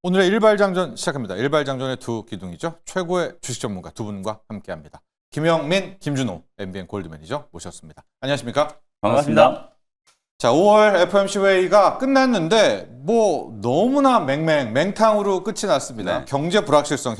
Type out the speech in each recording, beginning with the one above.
오늘의 일발장전 시작합니다. 일발장전의 두 기둥이죠. 최고의 주식 전문가 두 분과 함께합니다. 김영민, 김준호, MBN 골드 매니저 모셨습니다. 안녕하십니까? 반갑습니다. 자, 5월 FOMC 회의가 끝났는데 뭐 너무나 맹탕으로 끝이 났습니다. 네. 경제 불확실성.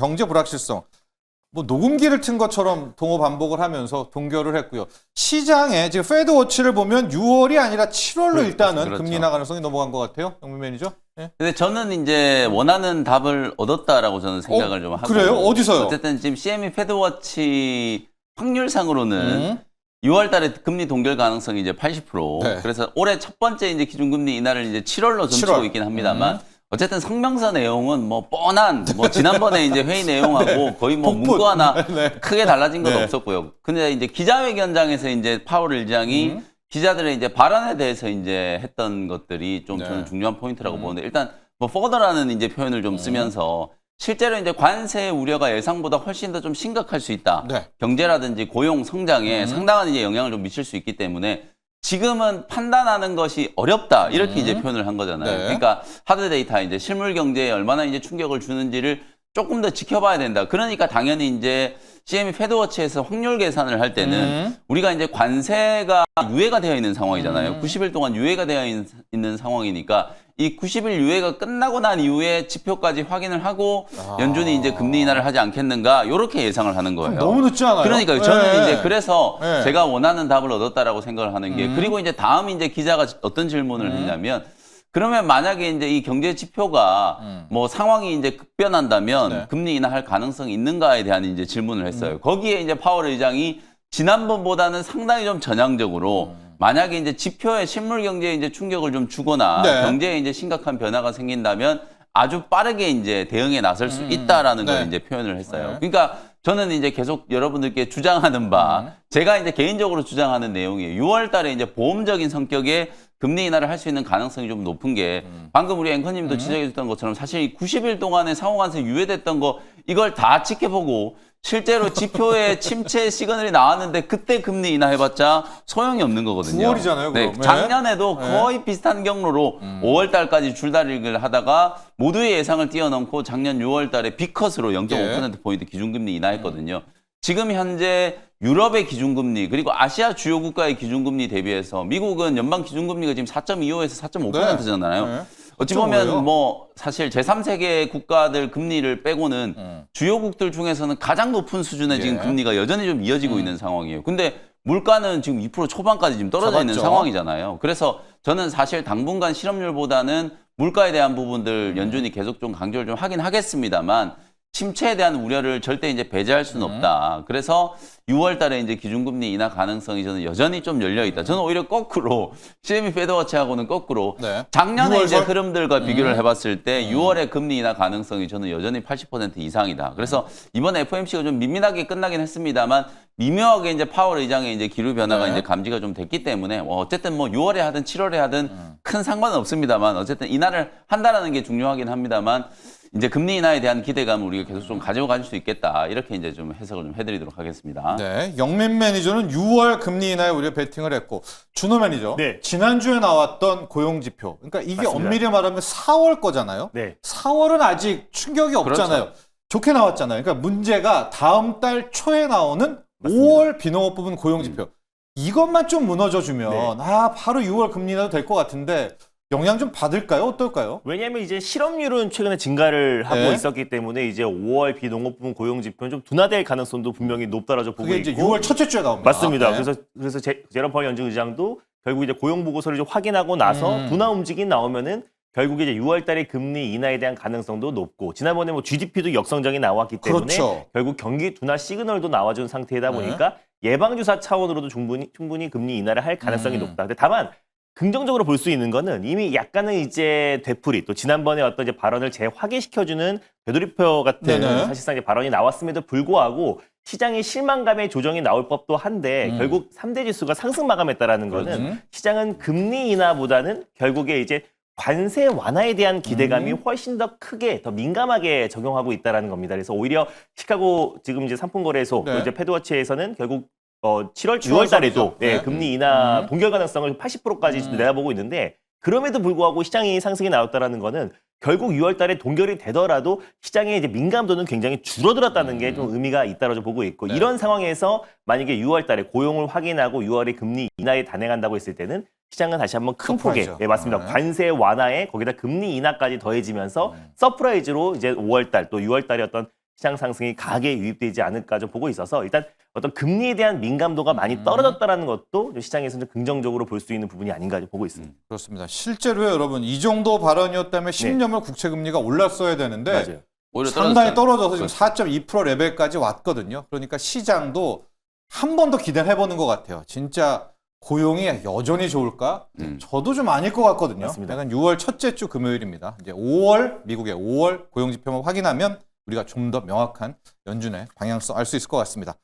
뭐 녹음기를 튼 것처럼 동호 반복을 하면서 동결을 했고요. 시장에 지금 페드워치를 보면 6월이 아니라 7월로 일단은 그렇죠. 금리 인하 가능성이 넘어간 것 같아요. 영민 매니저. 네. 근데 저는 이제 원하는 답을 얻었다라고 저는 생각을 좀 하고. 그래요? 어디서요? 어쨌든 지금 CME 패드워치 확률상으로는 6월 달에 금리 동결 가능성이 이제 80%. 네. 그래서 올해 첫 번째 이제 기준금리 인하를 이제 7월로 점치고 7월. 있긴 합니다만 어쨌든 성명서 내용은 뭐 뻔한 뭐 지난번에 이제 회의 내용하고 거의 뭐 복붙. 문구 하나 네. 크게 달라진 건 네. 없었고요. 근데 이제 기자회견장에서 이제 파월 의장이 기자들의 이제 발언에 대해서 이제 했던 것들이 좀 네. 저는 중요한 포인트라고 보는데 일단 뭐 further라는 이제 표현을 좀 쓰면서 실제로 이제 관세 우려가 예상보다 훨씬 더 좀 심각할 수 있다. 네. 경제라든지 고용 성장에 상당한 이제 영향을 좀 미칠 수 있기 때문에 지금은 판단하는 것이 어렵다. 이렇게 이제 표현을 한 거잖아요. 네. 그러니까 하드 데이터 이제 실물 경제에 얼마나 이제 충격을 주는지를 조금 더 지켜봐야 된다. 그러니까 당연히 이제 CME 패드워치에서 확률 계산을 할 때는 우리가 이제 관세가 유예가 되어 있는 상황이잖아요. 90일 동안 유예가 되어 있는 상황이니까 이 90일 유예가 끝나고 난 이후에 지표까지 확인을 하고 연준이 이제 금리 인하를 하지 않겠는가 이렇게 예상을 하는 거예요. 너무 늦지 않아요? 그러니까요. 저는 네. 이제 그래서 네. 제가 원하는 답을 얻었다라고 생각을 하는 게 그리고 이제 다음 이제 기자가 어떤 질문을 했냐면 그러면 만약에 이제 이 경제 지표가 뭐 상황이 이제 급변한다면 네. 금리 인하할 가능성이 있는가에 대한 이제 질문을 했어요. 거기에 이제 파월 의장이 지난번보다는 상당히 좀 전향적으로 만약에 이제 지표에 실물 경제에 이제 충격을 좀 주거나 네. 경제에 이제 심각한 변화가 생긴다면 아주 빠르게 이제 대응에 나설 수 있다라는 네. 걸 이제 표현을 했어요. 네. 그러니까 저는 이제 계속 여러분들께 주장하는 바, 제가 이제 개인적으로 주장하는 내용이에요. 6월 달에 이제 보험적인 성격의 금리 인하를 할 수 있는 가능성이 좀 높은 게 방금 우리 앵커님도 지적해 줬던 것처럼 사실 이 90일 동안에 상호관세 유예됐던 거 이걸 다 지켜보고 실제로 지표에 침체 시그널이 나왔는데 그때 금리 인하해봤자 소용이 없는 거거든요. 9월이잖아요, 네, 그럼. 작년에도 거의 비슷한 경로로 5월 달까지 줄다리기를 하다가 모두의 예상을 뛰어넘고 작년 6월 달에 B컷으로 0.5%포인트 기준금리 인하했거든요. 지금 현재 유럽의 기준금리 그리고 아시아 주요 국가의 기준금리 대비해서 미국은 연방 기준금리가 지금 4.25에서 4.5%잖아요. 네. 어찌 뭐예요? 보면 뭐 사실 제3세계 국가들 금리를 빼고는 주요국들 중에서는 가장 높은 수준의 지금 예. 금리가 여전히 좀 이어지고 있는 상황이에요. 근데 물가는 지금 2% 초반까지 지금 떨어져 있는 잡았죠. 상황이잖아요. 그래서 저는 사실 당분간 실업률보다는 물가에 대한 부분들 연준이 계속 좀 강조를 좀 하긴 하겠습니다만 침체에 대한 우려를 절대 이제 배제할 수는 없다. 그래서 6월 달에 이제 기준금리 인하 가능성이 저는 여전히 좀 열려 있다. 저는 오히려 거꾸로 CME 패드워치하고는 거꾸로 네. 작년에 이제 6월설? 흐름들과 비교를 해봤을 때 6월에 금리 인하 가능성이 저는 여전히 80% 이상이다. 그래서 이번 FOMC가 좀 민민하게 끝나긴 했습니다만 미묘하게 이제 파월 의장의 이제 기류 변화가 네. 이제 감지가 좀 됐기 때문에 어쨌든 뭐 6월에 하든 7월에 하든 큰 상관은 없습니다만 어쨌든 인하를 한다라는 게 중요하긴 합니다만 이제 금리 인하에 대한 기대감을 우리가 계속 좀 가지고 갈 수 있겠다. 이렇게 이제 좀 해석을 좀 해드리도록 하겠습니다. 네, 영민 매니저는 6월 금리 인하에 우리가 베팅을 했고 준호 매니저 네. 지난주에 나왔던 고용 지표 그러니까 이게 맞습니다. 엄밀히 말하면 4월 거잖아요. 네. 4월은 아직 충격이 없잖아요. 그렇죠. 좋게 나왔잖아요. 그러니까 문제가 다음 달 초에 나오는 5월 비농업 부분 고용 지표 이것만 좀 무너져주면 네. 바로 6월 금리 인하도 될 것 같은데 영향 좀 받을까요? 어떨까요? 왜냐하면 이제 실업률은 최근에 증가를 하고 네. 있었기 때문에 이제 5월 비농업 부분 고용 지표는 좀 둔화될 가능성도 분명히 높다라고 보고 그게 이제 있고 6월 첫째 주에 나옵니다. 맞습니다. 네. 그래서 제롬 파월 연준 의장도 결국 이제 고용 보고서를 좀 확인하고 나서 둔화 움직임 나오면은 결국에 이제 6월 달에 금리 인하에 대한 가능성도 높고 지난번에 뭐 GDP도 역성장이 나왔기 때문에 그렇죠. 결국 경기 둔화 시그널도 나와준 상태이다 보니까 예방주사 차원으로도 충분히 금리 인하를 할 가능성이 높다. 근데 다만 긍정적으로 볼 수 있는 거는 이미 약간은 이제 되풀이 또 지난번에 어떤 이제 발언을 재확인시켜주는 되돌이표 같은 네네. 사실상 이제 발언이 나왔음에도 불구하고 시장의 실망감의 조정이 나올 법도 한데 결국 3대 지수가 상승 마감했다라는 거는 시장은 금리 인하보다는 결국에 이제 관세 완화에 대한 기대감이 훨씬 더 크게 더 민감하게 적용하고 있다라는 겁니다. 그래서 오히려 시카고 지금 이제 상품거래소 네. 또 이제 패드워치에서는 결국 7월, 7월 6월 달에도 네. 금리 인하 동결 가능성을 80%까지 내다보고 있는데 그럼에도 불구하고 시장이 상승이 나왔다라는 거는 결국 6월 달에 동결이 되더라도 시장의 이제 민감도는 굉장히 줄어들었다는 게 좀 의미가 있다고 보고 있고 이런 상황에서 만약에 6월 달에 고용을 확인하고 6월에 금리 인하에 단행한다고 했을 때는 시장은 다시 한번 큰 폭의 서프라이즈. 네, 맞습니다. 관세 완화에 거기다 금리 인하까지 더해지면서 서프라이즈로 이제 5월 달 또 6월 달에 어떤 시장 상승이 강하게 유입되지 않을까 좀 보고 있어서 일단 어떤 금리에 대한 민감도가 많이 떨어졌다라는 것도 좀 시장에서는 좀 긍정적으로 볼 수 있는 부분이 아닌가 좀 보고 있습니다. 그렇습니다. 실제로요, 여러분 이 정도 발언이었다면 10년물 국채 금리가 올랐어야 되는데 맞아요. 오히려 상당히 떨어졌어요. 떨어져서 지금 4.2% 레벨까지 왔거든요. 그러니까 시장도 한 번 더 기대를 해보는 것 같아요. 진짜 고용이 여전히 좋을까? 저도 좀 아닐 것 같거든요. 맞습니다. 약간 6월 첫째 주 금요일입니다. 이제 5월 미국의 5월 고용 지표만 확인하면 우리가 좀 더 명확한 연준의 방향성 알 수 있을 것 같습니다.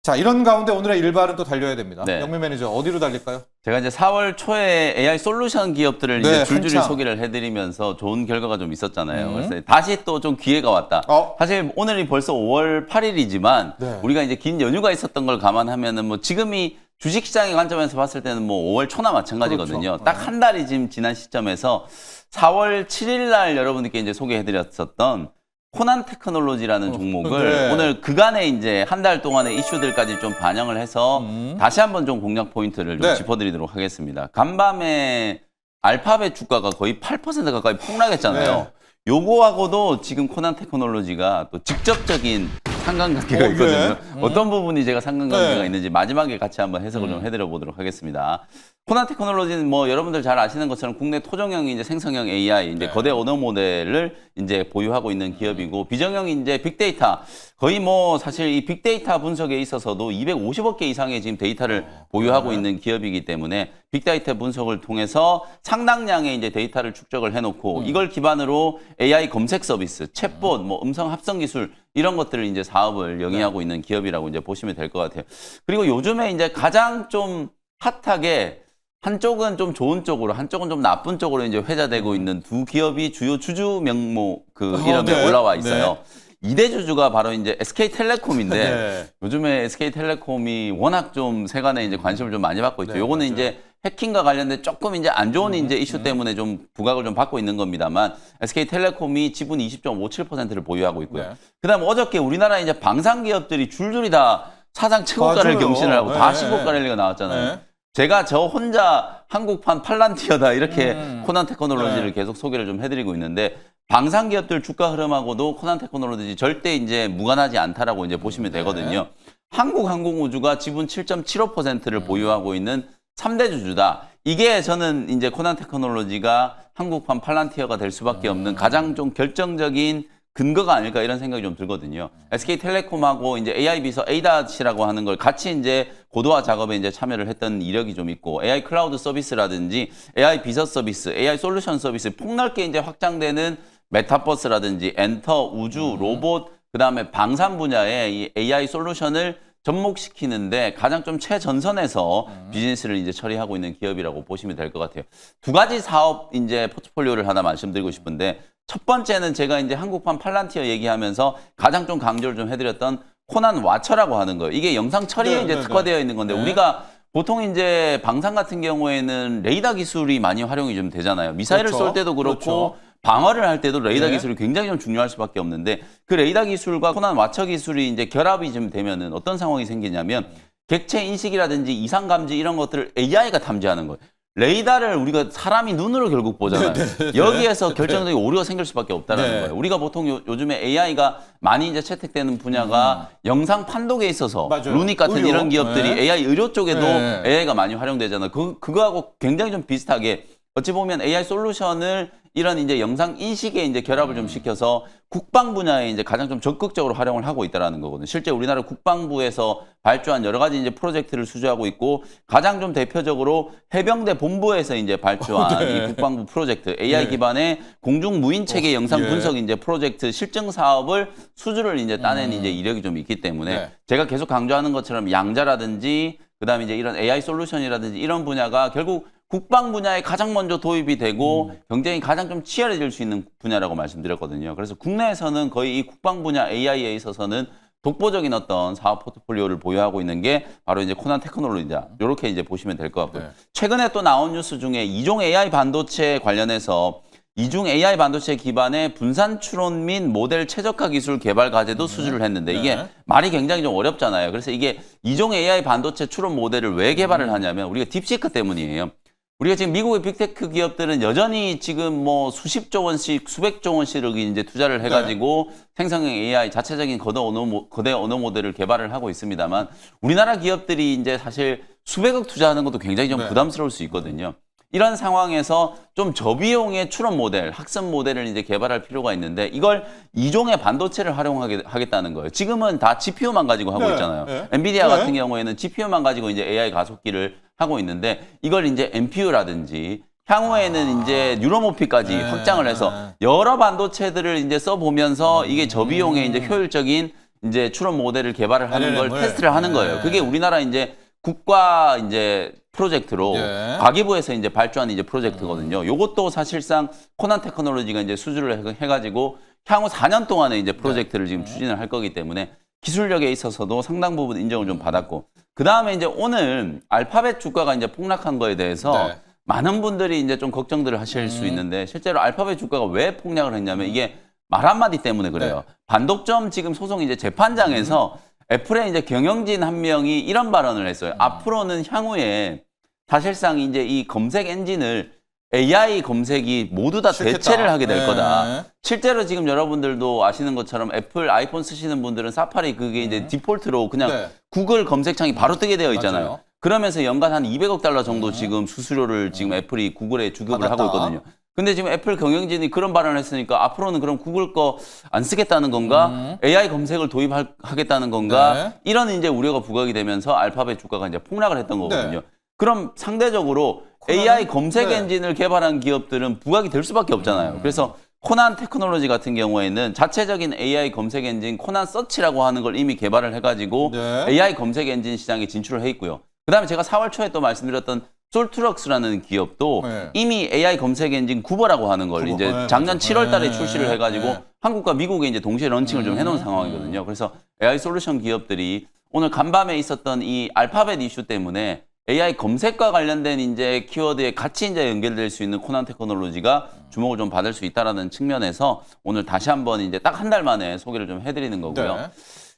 자, 이런 가운데 오늘의 일발은 또 달려야 됩니다. 네. 영민 매니저 어디로 달릴까요? 제가 이제 4월 초에 AI 솔루션 기업들을 네, 이제 줄줄이 한창. 소개를 해드리면서 좋은 결과가 좀 있었잖아요. 그래서 다시 또 좀 기회가 왔다. 사실 오늘이 벌써 5월 8일이지만 네. 우리가 이제 긴 연휴가 있었던 걸 감안하면은 뭐 지금이 주식시장의 관점에서 봤을 때는 뭐 5월 초나 마찬가지거든요. 그렇죠. 딱 한 달이 지금 지난 시점에서 4월 7일 날 여러분들께 이제 소개해드렸었던 코난 테크놀로지라는 종목을 네. 오늘 그간의 이제 한 달 동안의 이슈들까지 좀 반영을 해서 다시 한번 좀 공략 포인트를 좀 네. 짚어드리도록 하겠습니다. 간밤에 알파벳 주가가 거의 8% 가까이 폭락했잖아요. 네. 요거하고도 지금 코난 테크놀로지가 또 직접적인 상관관계가 있거든요. 예. 어떤 부분이 제가 상관관계가 네. 있는지 마지막에 같이 한번 해석을 좀 해드려 보도록 하겠습니다. 코난 테크놀로지는 뭐 여러분들 잘 아시는 것처럼 국내 토종형 이제 생성형 AI 이제 거대 언어 모델을 이제 보유하고 있는 기업이고 비정형 이제 빅데이터 거의 뭐 사실 이 빅데이터 분석에 있어서도 250억 개 이상의 지금 데이터를 보유하고 있는 기업이기 때문에 빅데이터 분석을 통해서 상당량의 이제 데이터를 축적을 해놓고 이걸 기반으로 AI 검색 서비스, 챗봇, 뭐 음성 합성 기술 이런 것들을 이제 사업을 영위하고 있는 기업이라고 이제 보시면 될 것 같아요. 그리고 요즘에 이제 가장 좀 핫하게 한쪽은 좀 좋은 쪽으로, 한쪽은 좀 나쁜 쪽으로 이제 회자되고 있는 두 기업이 주요 주주 명목 그 이름에 네. 올라와 있어요. 이 대 주주가 바로 이제 SK텔레콤인데 네. 요즘에 SK텔레콤이 워낙 좀 세간에 이제 관심을 좀 많이 받고 있죠. 네, 요거는 맞아요. 이제 해킹과 관련된 조금 이제 안 좋은 이제 이슈 때문에 좀 부각을 좀 받고 있는 겁니다만 SK텔레콤이 지분 20.57%를 보유하고 있고요. 네. 그다음 어저께 우리나라 이제 방산 기업들이 줄줄이 다 사상 최고가를 맞아요. 경신을 하고 네. 다 신고가 랠리가 나왔잖아요. 네. 제가 저 혼자 한국판 팔란티어다 이렇게 코난 테크놀로지를 네. 계속 소개를 좀 해드리고 있는데 방산 기업들 주가 흐름하고도 코난 테크놀로지 절대 이제 무관하지 않다라고 이제 보시면 되거든요. 한국항공우주가 지분 7.75%를 보유하고 있는 3대 주주다. 이게 저는 이제 코난 테크놀로지가 한국판 팔란티어가 될 수밖에 없는 가장 좀 결정적인 근거가 아닐까 이런 생각이 좀 들거든요. SK텔레콤하고 이제 AI 비서 ADAS라고 하는 걸 같이 이제 고도화 작업에 이제 참여를 했던 이력이 좀 있고 AI 클라우드 서비스라든지 AI 비서 서비스, AI 솔루션 서비스 폭넓게 이제 확장되는 메타버스라든지 엔터, 우주, 로봇, 그다음에 방산 분야의 이 AI 솔루션을 접목시키는데 가장 좀 최전선에서 비즈니스를 이제 처리하고 있는 기업이라고 보시면 될 것 같아요. 두 가지 사업 이제 포트폴리오를 하나 말씀드리고 싶은데 첫 번째는 제가 이제 한국판 팔란티어 얘기하면서 가장 좀 강조를 좀 해드렸던 코난 와처라고 하는 거예요. 이게 영상 처리에 네, 이제 네, 특화되어 네. 있는 건데 네. 우리가 보통 이제 방산 같은 경우에는 레이더 기술이 많이 활용이 좀 되잖아요. 미사일을 그렇죠. 쏠 때도 그렇고 그렇죠. 방어를 할 때도 레이더 네. 기술이 굉장히 좀 중요할 수밖에 없는데 그 레이더 기술과 코난 와처 기술이 이제 결합이 좀 되면은 어떤 상황이 생기냐면 객체 인식이라든지 이상 감지 이런 것들을 AI가 탐지하는 거예요. 레이더를 우리가 사람이 눈으로 결국 보잖아요. 여기에서 결정적인 오류가 생길 수밖에 없다는 네. 거예요. 우리가 보통 요즘에 AI가 많이 이제 채택되는 분야가 영상 판독에 있어서 맞아요. 루닉 같은 의료. 이런 기업들이 네. AI 의료 쪽에도 네. AI가 많이 활용되잖아요. 그거하고 굉장히 좀 비슷하게 어찌 보면 AI 솔루션을 이런 이제 영상 인식에 이제 결합을 좀 시켜서 국방 분야에 이제 가장 좀 적극적으로 활용을 하고 있다라는 거거든요. 실제 우리나라 국방부에서 발주한 여러 가지 이제 프로젝트를 수주하고 있고 가장 좀 대표적으로 해병대 본부에서 이제 발주한 네. 이 국방부 프로젝트 AI 네. 기반의 공중 무인 체계 영상 예. 분석 이제 프로젝트 실증 사업을 수주를 이제 따낸 이제 이력이 좀 있기 때문에 네. 제가 계속 강조하는 것처럼 양자라든지 그다음에 이제 이런 AI 솔루션이라든지 이런 분야가 결국 국방 분야에 가장 먼저 도입이 되고 경쟁이 가장 좀 치열해질 수 있는 분야라고 말씀드렸거든요. 그래서 국내에서는 거의 이 국방 분야 AI에 있어서는 독보적인 어떤 사업 포트폴리오를 보유하고 있는 게 바로 이제 코난 테크놀로지다. 이렇게 이제 보시면 될 것 같고요. 네. 최근에 또 나온 뉴스 중에 이종 AI 반도체 관련해서 이중 AI 반도체 기반의 분산 추론 및 모델 최적화 기술 개발 과제도 수주를 했는데 이게 말이 굉장히 좀 어렵잖아요. 그래서 이게 이중 AI 반도체 추론 모델을 왜 개발을 하냐면 우리가 딥시크 때문이에요. 우리가 지금 미국의 빅테크 기업들은 여전히 지금 뭐 수십조 원씩, 수백조 원씩을 이제 투자를 해가지고 생성형 AI 자체적인 거대 언어 모델을 개발을 하고 있습니다만 우리나라 기업들이 이제 사실 수백억 투자하는 것도 굉장히 좀 부담스러울 수 있거든요. 이런 상황에서 좀 저비용의 추론 모델, 학습 모델을 이제 개발할 필요가 있는데 이걸 이종의 반도체를 활용하겠다는 거예요. 지금은 다 GPU만 가지고 하고 있잖아요. 엔비디아 같은 경우에는 GPU만 가지고 이제 AI 가속기를 하고 있는데 이걸 이제 NPU라든지 향후에는 이제 뉴러모피까지 확장을 해서 여러 반도체들을 이제 써보면서 이게 저비용의 이제 효율적인 이제 추론 모델을 개발을 하는 걸 테스트를 하는 거예요. 그게 우리나라 이제 국가 이제 프로젝트로 과기부에서 이제 발주한 이제 프로젝트거든요. 요것도 사실상 코난 테크놀로지가 이제 수주를 해가지고 향후 4년 동안에 이제 프로젝트를 지금 추진을 할 거기 때문에 기술력에 있어서도 상당 부분 인정을 좀 받았고 그 다음에 이제 오늘 알파벳 주가가 이제 폭락한 거에 대해서 많은 분들이 이제 좀 걱정들을 하실 수 있는데 실제로 알파벳 주가가 왜 폭락을 했냐면 이게 말 한마디 때문에 그래요. 반독점 지금 소송 이제 재판장에서 애플의 이제 경영진 한 명이 이런 발언을 했어요. 앞으로는 향후에 사실상 이제 이 검색 엔진을 AI 검색이 모두 다 대체를 하게 될 거다. 실제로 지금 여러분들도 아시는 것처럼 애플 아이폰 쓰시는 분들은 사파리 그게 이제 디폴트로 그냥 구글 검색창이 바로 뜨게 되어 있잖아요. 그러면서 연간 한 200억 달러 정도 지금 수수료를 지금 애플이 구글에 주급을 하고 있거든요. 근데 지금 애플 경영진이 그런 발언을 했으니까 앞으로는 그럼 구글 거 안 쓰겠다는 건가? AI 검색을 도입하겠다는 건가? 이런 이제 우려가 부각이 되면서 알파벳 주가가 이제 폭락을 했던 거거든요. 그럼 상대적으로 AI 검색 엔진을 개발한 기업들은 부각이 될 수밖에 없잖아요. 그래서 코난 테크놀로지 같은 경우에는 자체적인 AI 검색 엔진 코난 서치라고 하는 걸 이미 개발을 해가지고 AI 검색 엔진 시장에 진출을 해 있고요. 그다음에 제가 4월 초에 또 말씀드렸던 솔트럭스라는 기업도 이미 AI 검색 엔진 구버라고 하는 걸 이제 작년 7월 달에 출시를 해가지고 한국과 미국에 이제 동시에 런칭을 좀 해놓은 상황이거든요. 그래서 AI 솔루션 기업들이 오늘 간밤에 있었던 이 알파벳 이슈 때문에 AI 검색과 관련된 이제 키워드에 같이 이제 연결될 수 있는 코난 테크놀로지가 주목을 좀 받을 수 있다라는 측면에서 오늘 다시 한번 이제 딱 한 달 만에 소개를 좀 해드리는 거고요.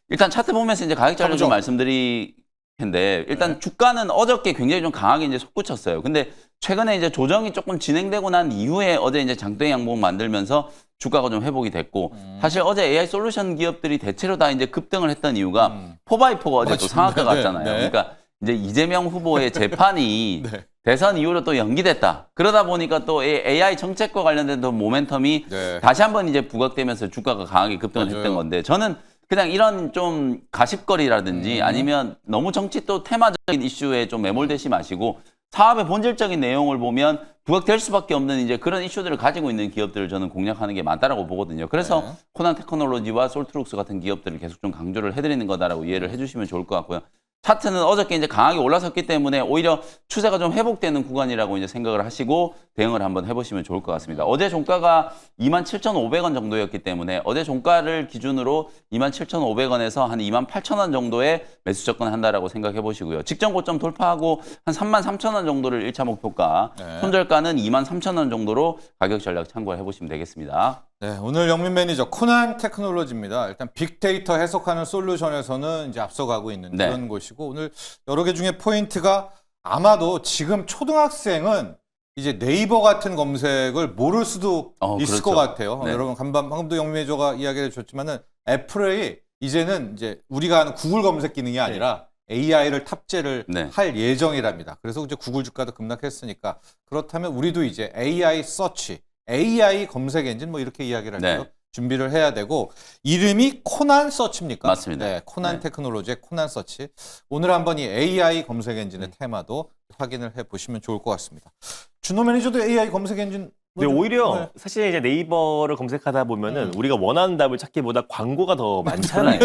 일단 차트 보면서 이제 가격 자료 좀 말씀드릴 텐데 일단 주가는 어저께 굉장히 좀 강하게 이제 솟구쳤어요. 근데 최근에 이제 조정이 조금 진행되고 난 이후에 어제 이제 장대 양봉 만들면서 주가가 좀 회복이 됐고 사실 어제 AI 솔루션 기업들이 대체로 다 이제 급등을 했던 이유가 4x4가 어제 또 상한가 갔잖아요. 그러니까 이제 이재명 후보의 재판이 대선 이후로 또 연기됐다. 그러다 보니까 또 AI 정책과 관련된 또 모멘텀이 다시 한번 이제 부각되면서 주가가 강하게 급등을 했던 건데 저는 그냥 이런 좀 가십거리라든지 아니면 너무 정치 또 테마적인 이슈에 좀 매몰되지 마시고 사업의 본질적인 내용을 보면 부각될 수밖에 없는 이제 그런 이슈들을 가지고 있는 기업들을 저는 공략하는 게 맞다라고 보거든요. 그래서 코난 테크놀로지와 솔트룩스 같은 기업들을 계속 좀 강조를 해드리는 거다라고 이해를 해주시면 좋을 것 같고요. 차트는 어저께 이제 강하게 올라섰기 때문에 오히려 추세가 좀 회복되는 구간이라고 이제 생각을 하시고 대응을 한번 해보시면 좋을 것 같습니다. 어제 종가가 27,500원 정도였기 때문에 어제 종가를 기준으로 27,500원에서 한 28,000원 정도의 매수 접근한다라고 생각해 보시고요. 직전 고점 돌파하고 한 33,000원 정도를 1차 목표가, 손절가는 23,000원 정도로 가격 전략 참고해 보시면 되겠습니다. 네, 오늘 영민 매니저 코난 테크놀로지입니다. 일단 빅데이터 해석하는 솔루션에서는 이제 앞서가고 있는 그런 곳이고 오늘 여러 개 중에 포인트가 아마도 지금 초등학생은 이제 네이버 같은 검색을 모를 수도 있을 것 같아요. 여러분 방금도 영민 매니저가 이야기를 해줬지만은 애플이 이제는 이제 우리가 하는 구글 검색 기능이 아니라 AI를 탑재를 할 예정이랍니다. 그래서 이제 구글 주가도 급락했으니까 그렇다면 우리도 이제 AI 서치 AI 검색 엔진 뭐 이렇게 이야기를 할까요? 준비를 해야 되고 이름이 코난 서치입니까? 맞습니다. 네, 코난 테크놀로지의 코난 서치. 오늘 한번 이 AI 검색 엔진의 테마도 확인을 해 보시면 좋을 것 같습니다. 준호 매니저도 AI 검색 엔진 근데 오히려 사실 이제 네이버를 검색하다 보면은 우리가 원하는 답을 찾기보다 광고가 더 많잖아요.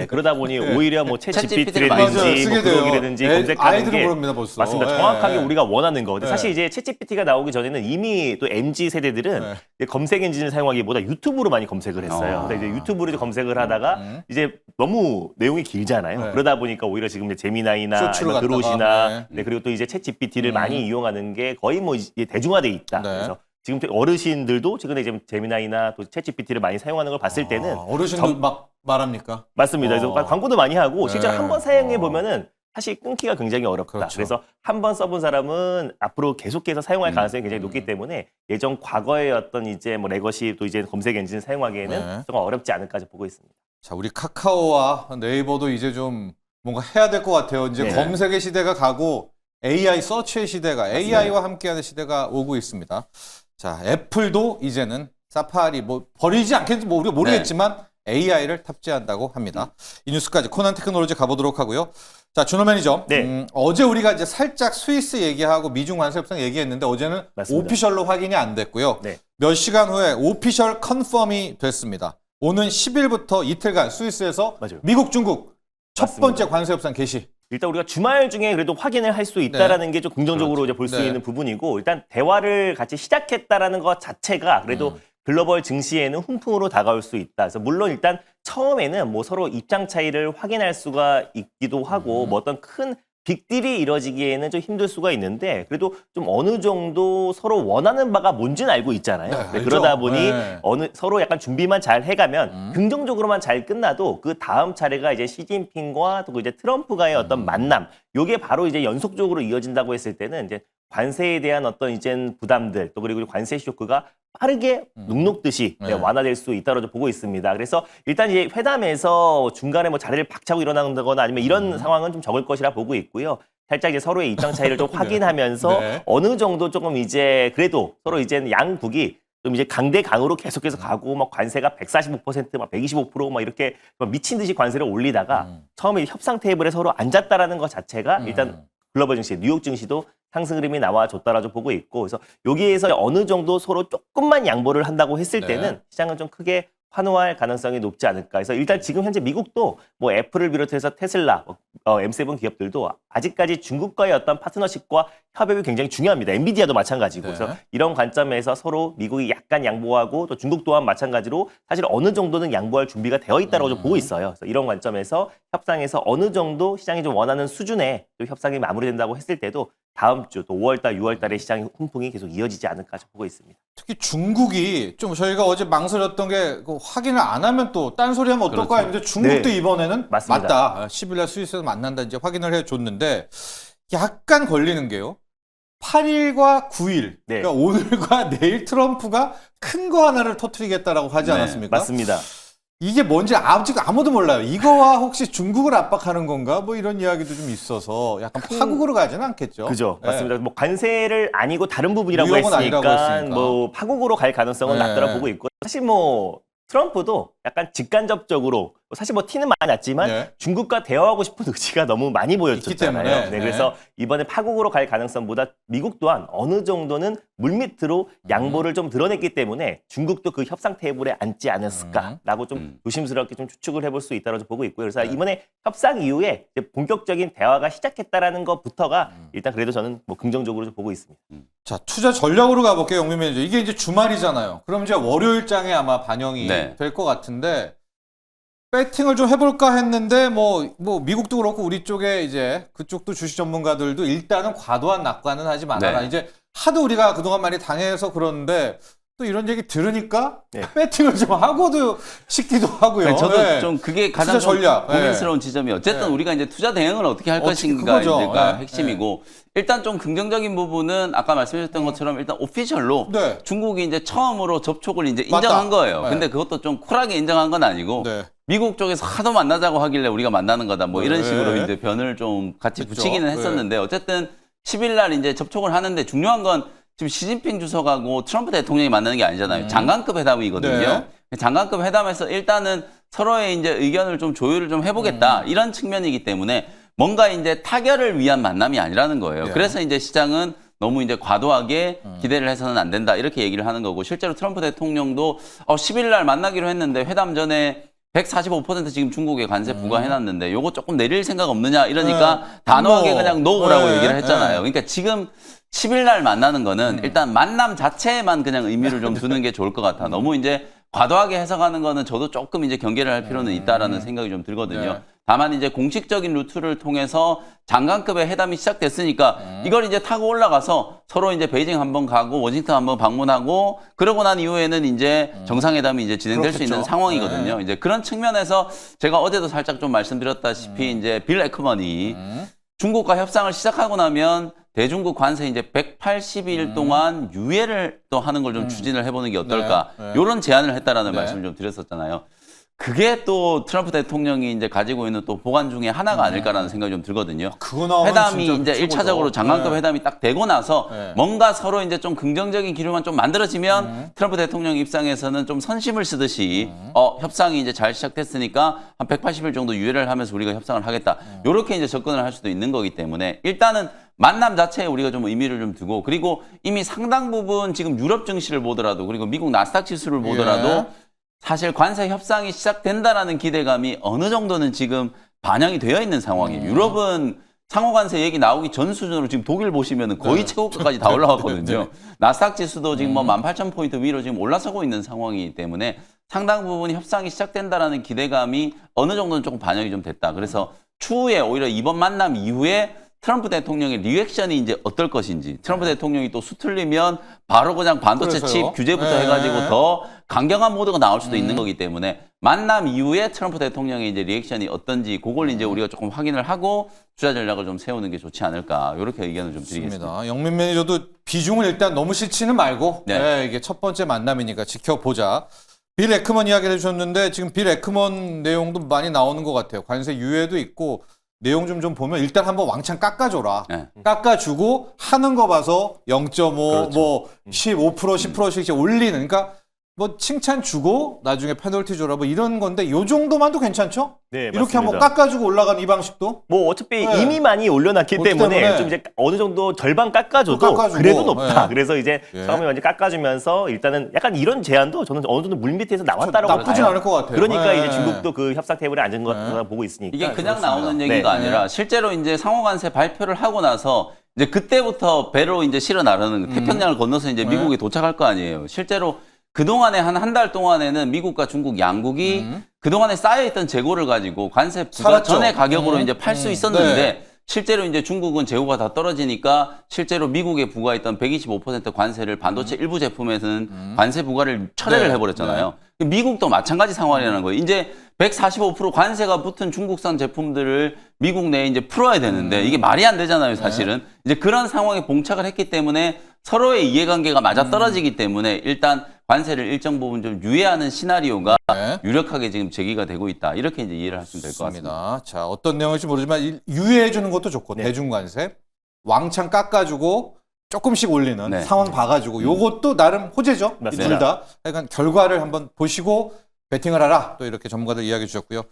그러다 보니 오히려 뭐 챗GPT라든지 뭐 그러기라든지 검색하는 게 모릅니다, 벌써. 맞습니다. 정확하게 우리가 원하는 거. 근데 사실 이제 챗GPT가 나오기 전에는 이미 또 MZ 세대들은 검색 엔진을 사용하기보다 유튜브로 많이 검색을 했어요. 근데 이제 유튜브로 검색을 하다가 이제 너무 내용이 길잖아요. 그러다 보니까 오히려 지금 이제 제미나이나 그로시나 그리고 또 이제 챗GPT를 많이 이용하는 게 거의 뭐 이제 대중화돼 있다. 그래서 지금 어르신들도 최근에 지금 제미나이나 또 챗GPT를 많이 사용하는 걸 봤을 때는 어르신도 막 말합니까? 맞습니다. 그래서 광고도 많이 하고 실제로 네. 한번 사용해 보면은 사실 끊기가 굉장히 어렵다. 그렇죠. 그래서 한 번 써본 사람은 앞으로 계속해서 사용할 가능성이 굉장히 높기 때문에 예전 과거의 어떤 이제 뭐 레거시 또 이제 검색 엔진 사용하기에는 네. 조금 어렵지 않을까 보고 있습니다. 자, 우리 카카오와 네이버도 이제 좀 뭔가 해야 될 것 같아요. 이제 네. 검색의 시대가 가고 AI 서치의 시대가 AI와 함께하는 시대가 오고 있습니다. 자, 애플도 이제는 사파리 뭐 버리지 않겠지 뭐 우리가 모르겠지만 AI를 탑재한다고 합니다. 이 뉴스까지 코난 테크놀로지 가보도록 하고요. 자, 준호 매니저. 네. 어제 우리가 이제 살짝 스위스 얘기하고 미중 관세 협상 얘기했는데 어제는 맞습니다. 오피셜로 확인이 안 됐고요. 네. 몇 시간 후에 오피셜 컨펌이 됐습니다. 오는 10일부터 이틀간 스위스에서 맞아요. 미국, 중국 첫 맞습니다. 번째 관세 협상 개시. 일단 우리가 주말 중에 그래도 확인을 할 수 있다라는 게 좀 긍정적으로 이제 볼 수 네. 있는 부분이고 일단 대화를 같이 시작했다라는 것 자체가 그래도 글로벌 증시에는 훈풍으로 다가올 수 있다. 그래서 물론 일단 처음에는 뭐 서로 입장 차이를 확인할 수가 있기도 하고 뭐 어떤 큰 빅딜이 이뤄지기에는 좀 힘들 수가 있는데 그래도 좀 어느 정도 서로 원하는 바가 뭔지는 알고 있잖아요. 네, 네, 알죠. 그러다 보니 네. 서로 약간 준비만 잘 해가면 긍정적으로만 잘 끝나도 그 다음 차례가 이제 시진핑과 또 이제 트럼프가의 어떤 만남, 요게 바로 이제 연속적으로 이어진다고 했을 때는 이제 관세에 대한 어떤 이제 부담들 또 그리고 관세 쇼크가 빠르게 눅눅듯이 네. 완화될 수 있다고 보고 있습니다. 그래서 일단 이제 회담에서 중간에 뭐 자리를 박차고 일어난다거나 아니면 이런 상황은 좀 적을 것이라 보고 있고요. 살짝 이제 서로의 입장 차이를 좀 확인하면서 네. 어느 정도 조금 이제 그래도 서로 이제 양국이 좀 이제 강대강으로 계속해서 가고 막 관세가 145%, 막 125%막 이렇게 막 미친 듯이 관세를 올리다가 처음에 협상 테이블에 서로 앉았다라는 것 자체가 일단 글로벌 증시, 뉴욕 증시도 상승 흐름이 나와줬다라고 보고 있고 그래서 여기에서 어느 정도 서로 조금만 양보를 한다고 했을 네. 때는 시장은 좀 크게 환호할 가능성이 높지 않을까. 그래서 일단 지금 현재 미국도 뭐 애플을 비롯해서 테슬라, M7 기업들도 아직까지 중국과의 어떤 파트너십과 협업이 굉장히 중요합니다. 엔비디아도 마찬가지고. 네. 그래서 이런 관점에서 서로 미국이 약간 양보하고 또 중국 또한 마찬가지로 사실 어느 정도는 양보할 준비가 되어 있다고 좀 보고 있어요. 그래서 이런 관점에서 협상에서 어느 정도 시장이 좀 원하는 수준의 또 협상이 마무리된다고 했을 때도 다음 주 또 5월달, 6월달에 시장의 훈풍이 계속 이어지지 않을까 보고 있습니다. 특히 중국이 좀 저희가 어제 망설였던 게 확인을 안 하면 또 딴소리 하면 어떨까 그렇죠. 했는데 중국도 네. 이번에는 맞다. 맞다. 10일날 스위스에서 만난다 이제 확인을 해줬는데 약간 걸리는 게요. 8일과 9일, 네. 그러니까 오늘과 내일 트럼프가 큰 거 하나를 터뜨리겠다라고 하지 네, 않았습니까? 맞습니다. 이게 뭔지 아직 아무도 몰라요. 이거와 혹시 중국을 압박하는 건가? 뭐 이런 이야기도 좀 있어서 약간 파국으로 가지는 않겠죠. 그죠. 네. 맞습니다. 뭐 관세를 아니고 다른 부분이라고 뉴욕은 아니라고 했으니까 했으니까. 뭐 파국으로 갈 가능성은 네. 낮다고 보고 있고 사실 뭐 트럼프도 약간 직간접적으로 사실 뭐 티는 많이 났지만 네. 중국과 대화하고 싶은 의지가 너무 많이 보였잖아요. 때문에. 네, 그래서 이번에 파국으로 갈 가능성보다 미국 또한 어느 정도는 물밑으로 양보를 좀 드러냈기 때문에 중국도 그 협상 테이블에 앉지 않았을까라고 좀 조심스럽게 좀 추측을 해볼 수 있다고 보고 있고요. 그래서 이번에 협상 이후에 이제 본격적인 대화가 시작했다라는 것부터가 일단 그래도 저는 뭐 긍정적으로 좀 보고 있습니다. 자, 투자 전략으로 가볼게요, 영민 매니저. 이게 이제 주말이잖아요. 그럼 이제 월요일장에 아마 반영이 네. 될 것 같은데, 배팅을 좀 해볼까 했는데, 뭐, 미국도 그렇고, 우리 쪽에 이제, 그쪽도 주식 전문가들도 일단은 과도한 낙관은 하지 말아라. 네. 이제 하도 우리가 그동안 많이 당해서 그러는데, 또 이런 얘기 들으니까, 네. 배팅을 좀 하고도 싶기도 하고요. 아니, 저도 네. 좀 그게 투자 가장 좀 전략. 고민스러운 지점이 어쨌든 네. 우리가 이제 투자 대응을 어떻게 할 어떻게 것인가 그거죠. 가 네. 핵심이고 일단 좀 긍정적인 부분은 아까 말씀하셨던 것처럼 일단 오피셜로 네. 중국이 이제 처음으로 접촉을 이제 맞다. 인정한 거예요. 네. 근데 그것도 좀 쿨하게 인정한 건 아니고 네. 미국 쪽에서 하도 만나자고 하길래 우리가 만나는 거다. 뭐 이런 네. 식으로 이제 변을 좀 같이 그렇죠. 붙이기는 했었는데 어쨌든 10일 날 이제 접촉을 하는데 중요한 건 지금 시진핑 주석하고 트럼프 대통령이 만나는 게 아니잖아요. 장관급 회담이거든요. 네. 장관급 회담에서 일단은 서로의 이제 의견을 좀 조율을 좀 해보겠다. 이런 측면이기 때문에 뭔가 이제 타결을 위한 만남이 아니라는 거예요. 네. 그래서 이제 시장은 너무 이제 과도하게 기대를 해서는 안 된다. 이렇게 얘기를 하는 거고 실제로 트럼프 대통령도 10일 날 만나기로 했는데 회담 전에 145% 지금 중국에 관세 부과해놨는데 요거 조금 내릴 생각 없느냐 이러니까 네. 단호하게 뭐, 그냥 노라고 네. 얘기를 했잖아요. 네. 그러니까 지금 10일 날 만나는 거는 일단 만남 자체에만 그냥 의미를 좀 두는 게 좋을 것 같아. 너무 이제 과도하게 해석하는 거는 저도 조금 이제 경계를 할 필요는 있다라는 생각이 좀 들거든요. 네. 다만 이제 공식적인 루트를 통해서 장관급의 회담이 시작됐으니까 이걸 이제 타고 올라가서 서로 이제 베이징 한번 가고 워싱턴 한번 방문하고 그러고 난 이후에는 이제 정상회담이 이제 진행될 수 그렇겠죠. 있는 상황이거든요. 이제 그런 측면에서 제가 어제도 살짝 좀 말씀드렸다시피 이제 빌 에크먼이 중국과 협상을 시작하고 나면 대중국 관세 이제 180일 동안 유예를 또 하는 걸 좀 추진을 해보는 게 어떨까. 네. 이런 제안을 했다라는 네. 말씀을 좀 드렸었잖아요. 그게 또 트럼프 대통령이 이제 가지고 있는 또 보관 중에 하나가 아닐까라는 생각이 좀 들거든요. 그거 나오면 회담이 진짜 이제 최고죠. 1차적으로 장관급 네. 회담이 딱 되고 나서 네. 뭔가 서로 이제 좀 긍정적인 기류만 좀 만들어지면 트럼프 대통령 입장에서는 좀 선심을 쓰듯이 협상이 이제 잘 시작됐으니까 한 180일 정도 유예를 하면서 우리가 협상을 하겠다. 요렇게 이제 접근을 할 수도 있는 거기 때문에 일단은 만남 자체에 우리가 좀 의미를 좀 두고 그리고 이미 상당 부분 지금 유럽 증시를 보더라도 그리고 미국 나스닥 지수를 보더라도 예. 사실 관세 협상이 시작된다라는 기대감이 어느 정도는 지금 반영이 되어 있는 상황이에요. 유럽은 상호 관세 얘기 나오기 전 수준으로 지금 독일 보시면 거의 최고가까지 다 올라왔거든요. 나스닥 지수도 지금 뭐 18,000포인트 위로 지금 올라서고 있는 상황이기 때문에 상당 부분 협상이 시작된다라는 기대감이 어느 정도는 조금 반영이 좀 됐다. 그래서 추후에 오히려 이번 만남 이후에 트럼프 대통령의 리액션이 이제 어떨 것인지 트럼프 대통령이 또 수틀리면 바로 그냥 반도체 그래서요. 칩 규제부터 네. 해가지고 더 강경한 모드가 나올 수도 있는 거기 때문에 만남 이후에 트럼프 대통령의 이제 리액션이 어떤지 그걸 이제 우리가 조금 확인을 하고 투자 전략을 좀 세우는 게 좋지 않을까 이렇게 의견을 좀 드리겠습니다. 좋습니다. 영민 매니저도 비중을 일단 너무 싫지는 말고 네. 네, 이게 첫 번째 만남이니까 지켜보자. 빌 에크먼 이야기를 해주셨는데 지금 빌 에크먼 내용도 많이 나오는 것 같아요. 관세 유예도 있고 내용 좀 보면 일단 한번 왕창 깎아줘라. 네. 깎아주고 하는 거 봐서 0.5, 그렇죠. 뭐 15%, 10%씩 올리는. 그러니까 뭐 칭찬 주고 나중에 페널티 줘라 뭐 이런 건데 요 정도만도 괜찮죠? 네, 이렇게 맞습니다. 한번 깎아주고 올라가는 이 방식도? 뭐 어차피 네. 이미 많이 올려놨기 그렇기 때문에 때문에 좀 이제 어느 정도 절반 깎아줘도 깎아주고, 그래도 높다. 네. 그래서 이제 예. 처음에 완전 깎아주면서 일단은 약간 이런 제안도 저는 어느 정도 물밑에서 나왔다라고 나쁘진 봐요. 않을 것 같아요. 그러니까 네. 이제 중국도 그 협상 테이블에 앉은 거다 보고 있으니까. 이게 그냥 그렇습니다. 나오는 얘기가 네. 아니라 실제로 이제 상호관세 발표를 하고 나서 이제 그때부터 배로 이제 실어 나르는 태평양을 건너서 이제 미국에 도착할 거 아니에요. 실제로 그동안에 한 달 동안에는 미국과 중국 양국이 그동안에 쌓여있던 재고를 가지고 관세 부과 살았죠. 전의 가격으로 이제 팔 수 있었는데 네. 실제로 이제 중국은 재고가 다 떨어지니까 실제로 미국에 부과했던 125% 관세를 반도체 일부 제품에서는 관세 부과를 철회를 네. 해버렸잖아요. 미국도 마찬가지 상황이라는 거예요. 이제 145% 관세가 붙은 중국산 제품들을 미국 내에 이제 풀어야 되는데 이게 말이 안 되잖아요, 사실은. 이제 그런 상황에 봉착을 했기 때문에 서로의 이해관계가 맞아떨어지기 때문에 일단 관세를 일정 부분 좀 유예하는 시나리오가 네. 유력하게 지금 제기가 되고 있다. 이렇게 이제 이해를 하시면 될 것 같습니다. 좋습니다. 자, 어떤 내용일지 모르지만 유예해 주는 것도 좋고 네. 대중관세 왕창 깎아주고 조금씩 올리는 네. 상황 봐가지고 요것도 나름 호재죠. 맞습니다. 둘 다. 그러니까 결과를 한번 보시고 베팅을 하라. 또 이렇게 전문가들 이야기 주셨고요.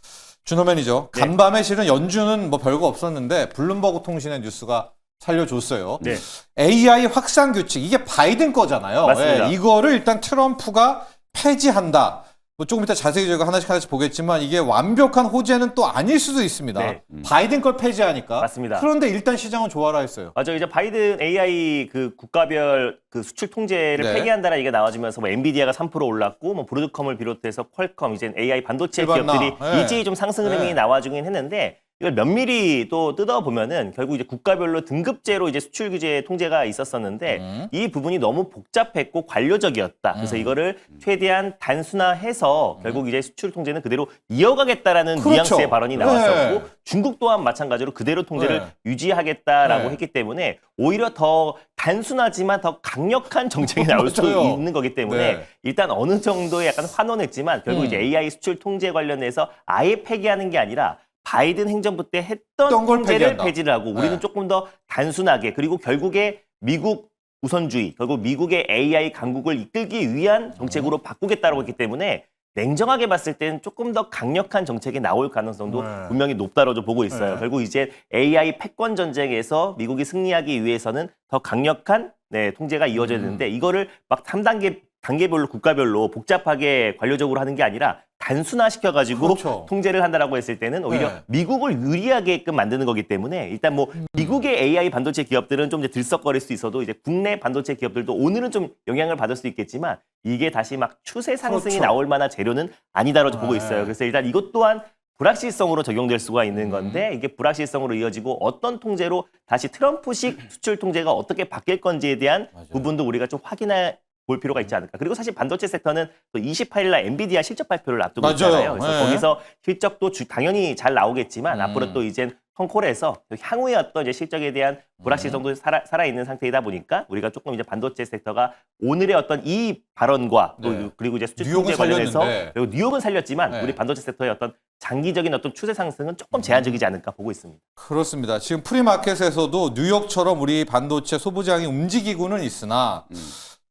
준호 매니저, 네. 간밤에 실은 연주는 뭐 별거 없었는데 블룸버그 통신의 뉴스가 살려줬어요. 네. AI 확산 규칙 이게 바이든 거잖아요. 맞습니다. 예, 이거를 일단 트럼프가 폐지한다. 뭐 조금 이따 자세히 저희가 하나씩 보겠지만 이게 완벽한 호재는 또 아닐 수도 있습니다. 네. 바이든 걸 폐지하니까. 맞습니다. 그런데 일단 시장은 좋아라 했어요. 맞아 이제 바이든 AI 그 국가별 그 수출 통제를 네. 폐기한다는 얘기가 나와주면서 뭐 엔비디아가 3% 올랐고 뭐 브로드컴을 비롯해서 퀄컴 이제 AI 반도체 일반나. 기업들이 네. 일제히 좀 상승 흐름이 네. 나와주긴 했는데 이걸 면밀히 또 뜯어보면은 결국 이제 국가별로 등급제로 이제 수출 규제 통제가 있었었는데 이 부분이 너무 복잡했고 관료적이었다. 그래서 이거를 최대한 단순화해서 결국 이제 수출 통제는 그대로 이어가겠다라는 그렇죠. 뉘앙스의 발언이 나왔었고 네. 중국 또한 마찬가지로 그대로 통제를 네. 유지하겠다라고 네. 했기 때문에 오히려 더 단순하지만 더 강력한 정책이 나올 수 맞아요. 있는 거기 때문에 네. 일단 어느 정도의 약간 환원했지만 결국 이제 AI 수출 통제 관련해서 아예 폐기하는 게 아니라 바이든 행정부 때 했던 했던 걸 통제를 폐기한다. 폐지를 하고 우리는 네. 조금 더 단순하게 그리고 결국에 미국 우선주의 결국 미국의 AI 강국을 이끌기 위한 정책으로 바꾸겠다고 했기 때문에 냉정하게 봤을 때는 조금 더 강력한 정책이 나올 가능성도 네. 분명히 높다로 좀 보고 있어요. 네. 결국 이제 AI 패권 전쟁에서 미국이 승리하기 위해서는 더 강력한 통제가 이어져야 되는데 이거를 막 3단계 단계별로 국가별로 복잡하게 관료적으로 하는 게 아니라 단순화시켜가지고 그렇죠. 통제를 한다라고 했을 때는 오히려 네. 미국을 유리하게끔 만드는 거기 때문에 일단 뭐 미국의 AI 반도체 기업들은 좀 이제 들썩거릴 수 있어도 이제 국내 반도체 기업들도 오늘은 좀 영향을 받을 수 있겠지만 이게 다시 막 추세 상승이 그렇죠. 나올 만한 재료는 아니다라고 네. 보고 있어요. 그래서 일단 이것 또한 불확실성으로 적용될 수가 있는 건데 이게 불확실성으로 이어지고 어떤 통제로 다시 트럼프식 수출 통제가 어떻게 바뀔 건지에 대한 맞아요. 부분도 우리가 좀 확인해 볼 필요가 있지 않을까. 그리고 사실 반도체 섹터는 또 28일 날 엔비디아 실적 발표를 앞두고 맞아요. 있잖아요. 그래서 네. 거기서 실적도 당연히 잘 나오겠지만 앞으로 또 이제 펑콜에서 향후의 어떤 이제 실적에 대한 불확실성도 살아있는 상태이다 보니까 우리가 조금 이제 반도체 섹터가 오늘의 어떤 이 발언과 또 네. 그리고 이제 수출 뉴욕은 통제 관련해서 살렸는데. 그리고 뉴욕은 살렸지만 네. 우리 반도체 섹터의 어떤 장기적인 어떤 추세 상승은 조금 제한적이지 않을까 보고 있습니다. 그렇습니다. 지금 프리마켓에서도 뉴욕처럼 우리 반도체 소부장이 움직이고는 있으나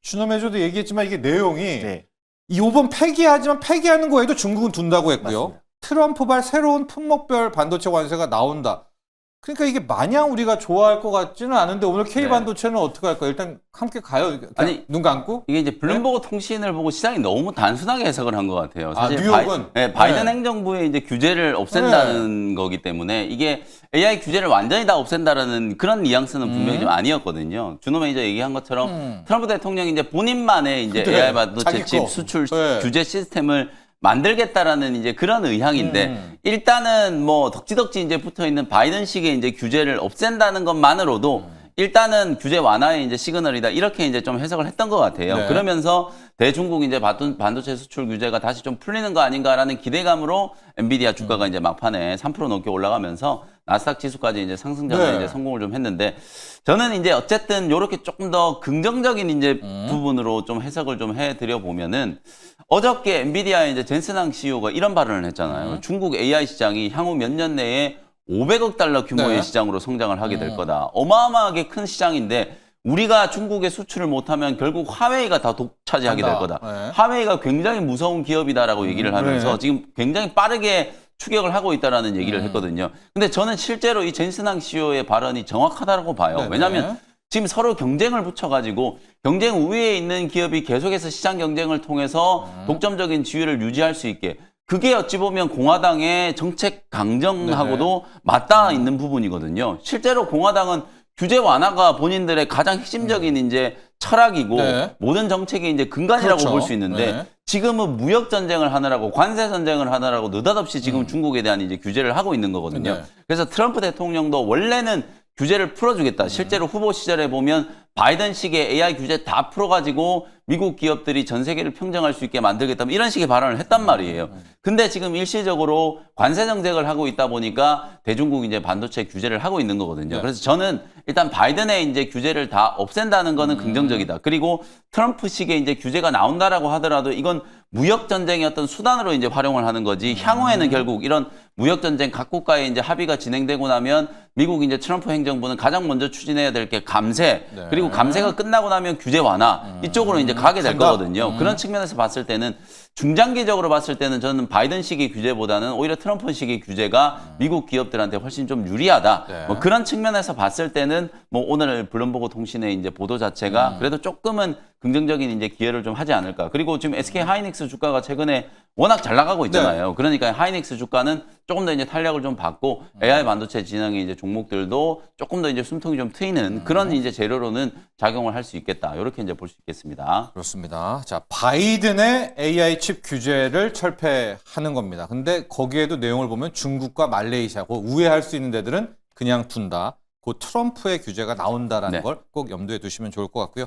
준엄해줘도 얘기했지만 이게 내용이 네. 이번 폐기하지만 폐기하는 거에도 중국은 둔다고 했고요. 맞습니다. 트럼프발 새로운 품목별 반도체 관세가 나온다. 그러니까 이게 마냥 우리가 좋아할 것 같지는 않은데 오늘 K 반도체는 어떻게 할까요? 일단 함께 가요. 아니, 눈 감고. 이게 이제 블룸버그 통신을 보고 시장이 너무 단순하게 해석을 한 것 같아요. 사실 뉴욕은? 바이든 네. 행정부의 이제 규제를 없앤다는 거기 때문에 이게 AI 규제를 완전히 다 없앤다라는 그런 뉘앙스는 분명히 좀 아니었거든요. 준호 매니저 얘기한 것처럼 트럼프 대통령이 이제 본인만의 이제 그래, AI 반도체 자기 칩 거. 수출 네. 규제 시스템을 만들겠다라는 이제 그런 의향인데 일단은 뭐 덕지덕지 이제 붙어 있는 바이든식의 이제 규제를 없앤다는 것만으로도 일단은 규제 완화의 이제 시그널이다 이렇게 이제 좀 해석을 했던 것 같아요. 네. 그러면서 대중국 이제 반도체 수출 규제가 다시 좀 풀리는 거 아닌가라는 기대감으로 엔비디아 주가가 이제 막판에 3% 넘게 올라가면서 나스닥 지수까지 이제 상승 전에 네. 이제 성공을 좀 했는데 저는 이제 어쨌든 요렇게 조금 더 긍정적인 이제 부분으로 좀 해석을 좀 해드려 보면은 어저께 엔비디아의 이제 젠슨항 CEO가 이런 발언을 했잖아요. 중국 AI 시장이 향후 몇 년 내에 500억 달러 규모의 네. 시장으로 성장을 하게 될 거다. 어마어마하게 큰 시장인데 우리가 중국에 수출을 못하면 결국 화웨이가 다 독차지하게 될 한다. 거다. 네. 화웨이가 굉장히 무서운 기업이다라고 얘기를 하면서 네. 지금 굉장히 빠르게 추격을 하고 있다라는 얘기를 했거든요. 근데 저는 실제로 이 젠슨항 CEO의 발언이 정확하다고 봐요. 네네. 왜냐하면 지금 서로 경쟁을 붙여가지고 경쟁 우위에 있는 기업이 계속해서 시장 경쟁을 통해서 독점적인 지위를 유지할 수 있게 그게 어찌 보면 공화당의 정책 강정하고도 맞닿아 있는 부분이거든요. 실제로 공화당은 규제 완화가 본인들의 가장 핵심적인 이제 철학이고 네. 모든 정책의 이제 근간이라고 그렇죠. 볼 수 있는데 네. 지금은 무역 전쟁을 하느라고 관세 전쟁을 하느라고 느닷없이 지금 중국에 대한 이제 규제를 하고 있는 거거든요. 네. 그래서 트럼프 대통령도 원래는 규제를 풀어주겠다. 실제로 후보 시절에 보면 바이든식의 AI 규제 다 풀어가지고 미국 기업들이 전 세계를 평정할 수 있게 만들겠다. 이런 식의 발언을 했단 말이에요. 근데 지금 일시적으로 관세 정책을 하고 있다 보니까 대중국 이제 반도체 규제를 하고 있는 거거든요. 네. 그래서 저는 일단 바이든의 이제 규제를 다 없앤다는 거는 긍정적이다. 그리고 트럼프식의 이제 규제가 나온다라고 하더라도 이건 무역 전쟁의 어떤 수단으로 이제 활용을 하는 거지. 향후에는 결국 이런 무역 전쟁 각 국가의 이제 합의가 진행되고 나면 미국 이제 트럼프 행정부는 가장 먼저 추진해야 될 게 감세. 네. 그리고 감세가 끝나고 나면 규제 완화. 이쪽으로 이제 가게 될 간다. 거거든요. 그런 측면에서 봤을 때는 중장기적으로 봤을 때는 저는 바이든식의 규제보다는 오히려 트럼프식의 규제가 미국 기업들한테 훨씬 좀 유리하다. 네. 뭐 그런 측면에서 봤을 때는 뭐 오늘 블룸버그 통신의 이제 보도 자체가 그래도 조금은 긍정적인 이제 기여를 좀 하지 않을까. 그리고 지금 SK 하이닉스 주가가 최근에 워낙 잘 나가고 있잖아요. 그러니까 하이닉스 주가는 조금 더 이제 탄력을 좀 받고 AI 반도체 진영의 이제 종목들도 조금 더 이제 숨통이 좀 트이는 그런 이제 재료로는 작용을 할 수 있겠다. 이렇게 이제 볼 수 있겠습니다. 그렇습니다. 자, 바이든의 AI 칩 규제를 철폐하는 겁니다. 근데 거기에도 내용을 보면 중국과 말레이시아, 그 우회할 수 있는 데들은 그냥 둔다. 그 트럼프의 규제가 나온다라는 네. 걸 꼭 염두에 두시면 좋을 것 같고요.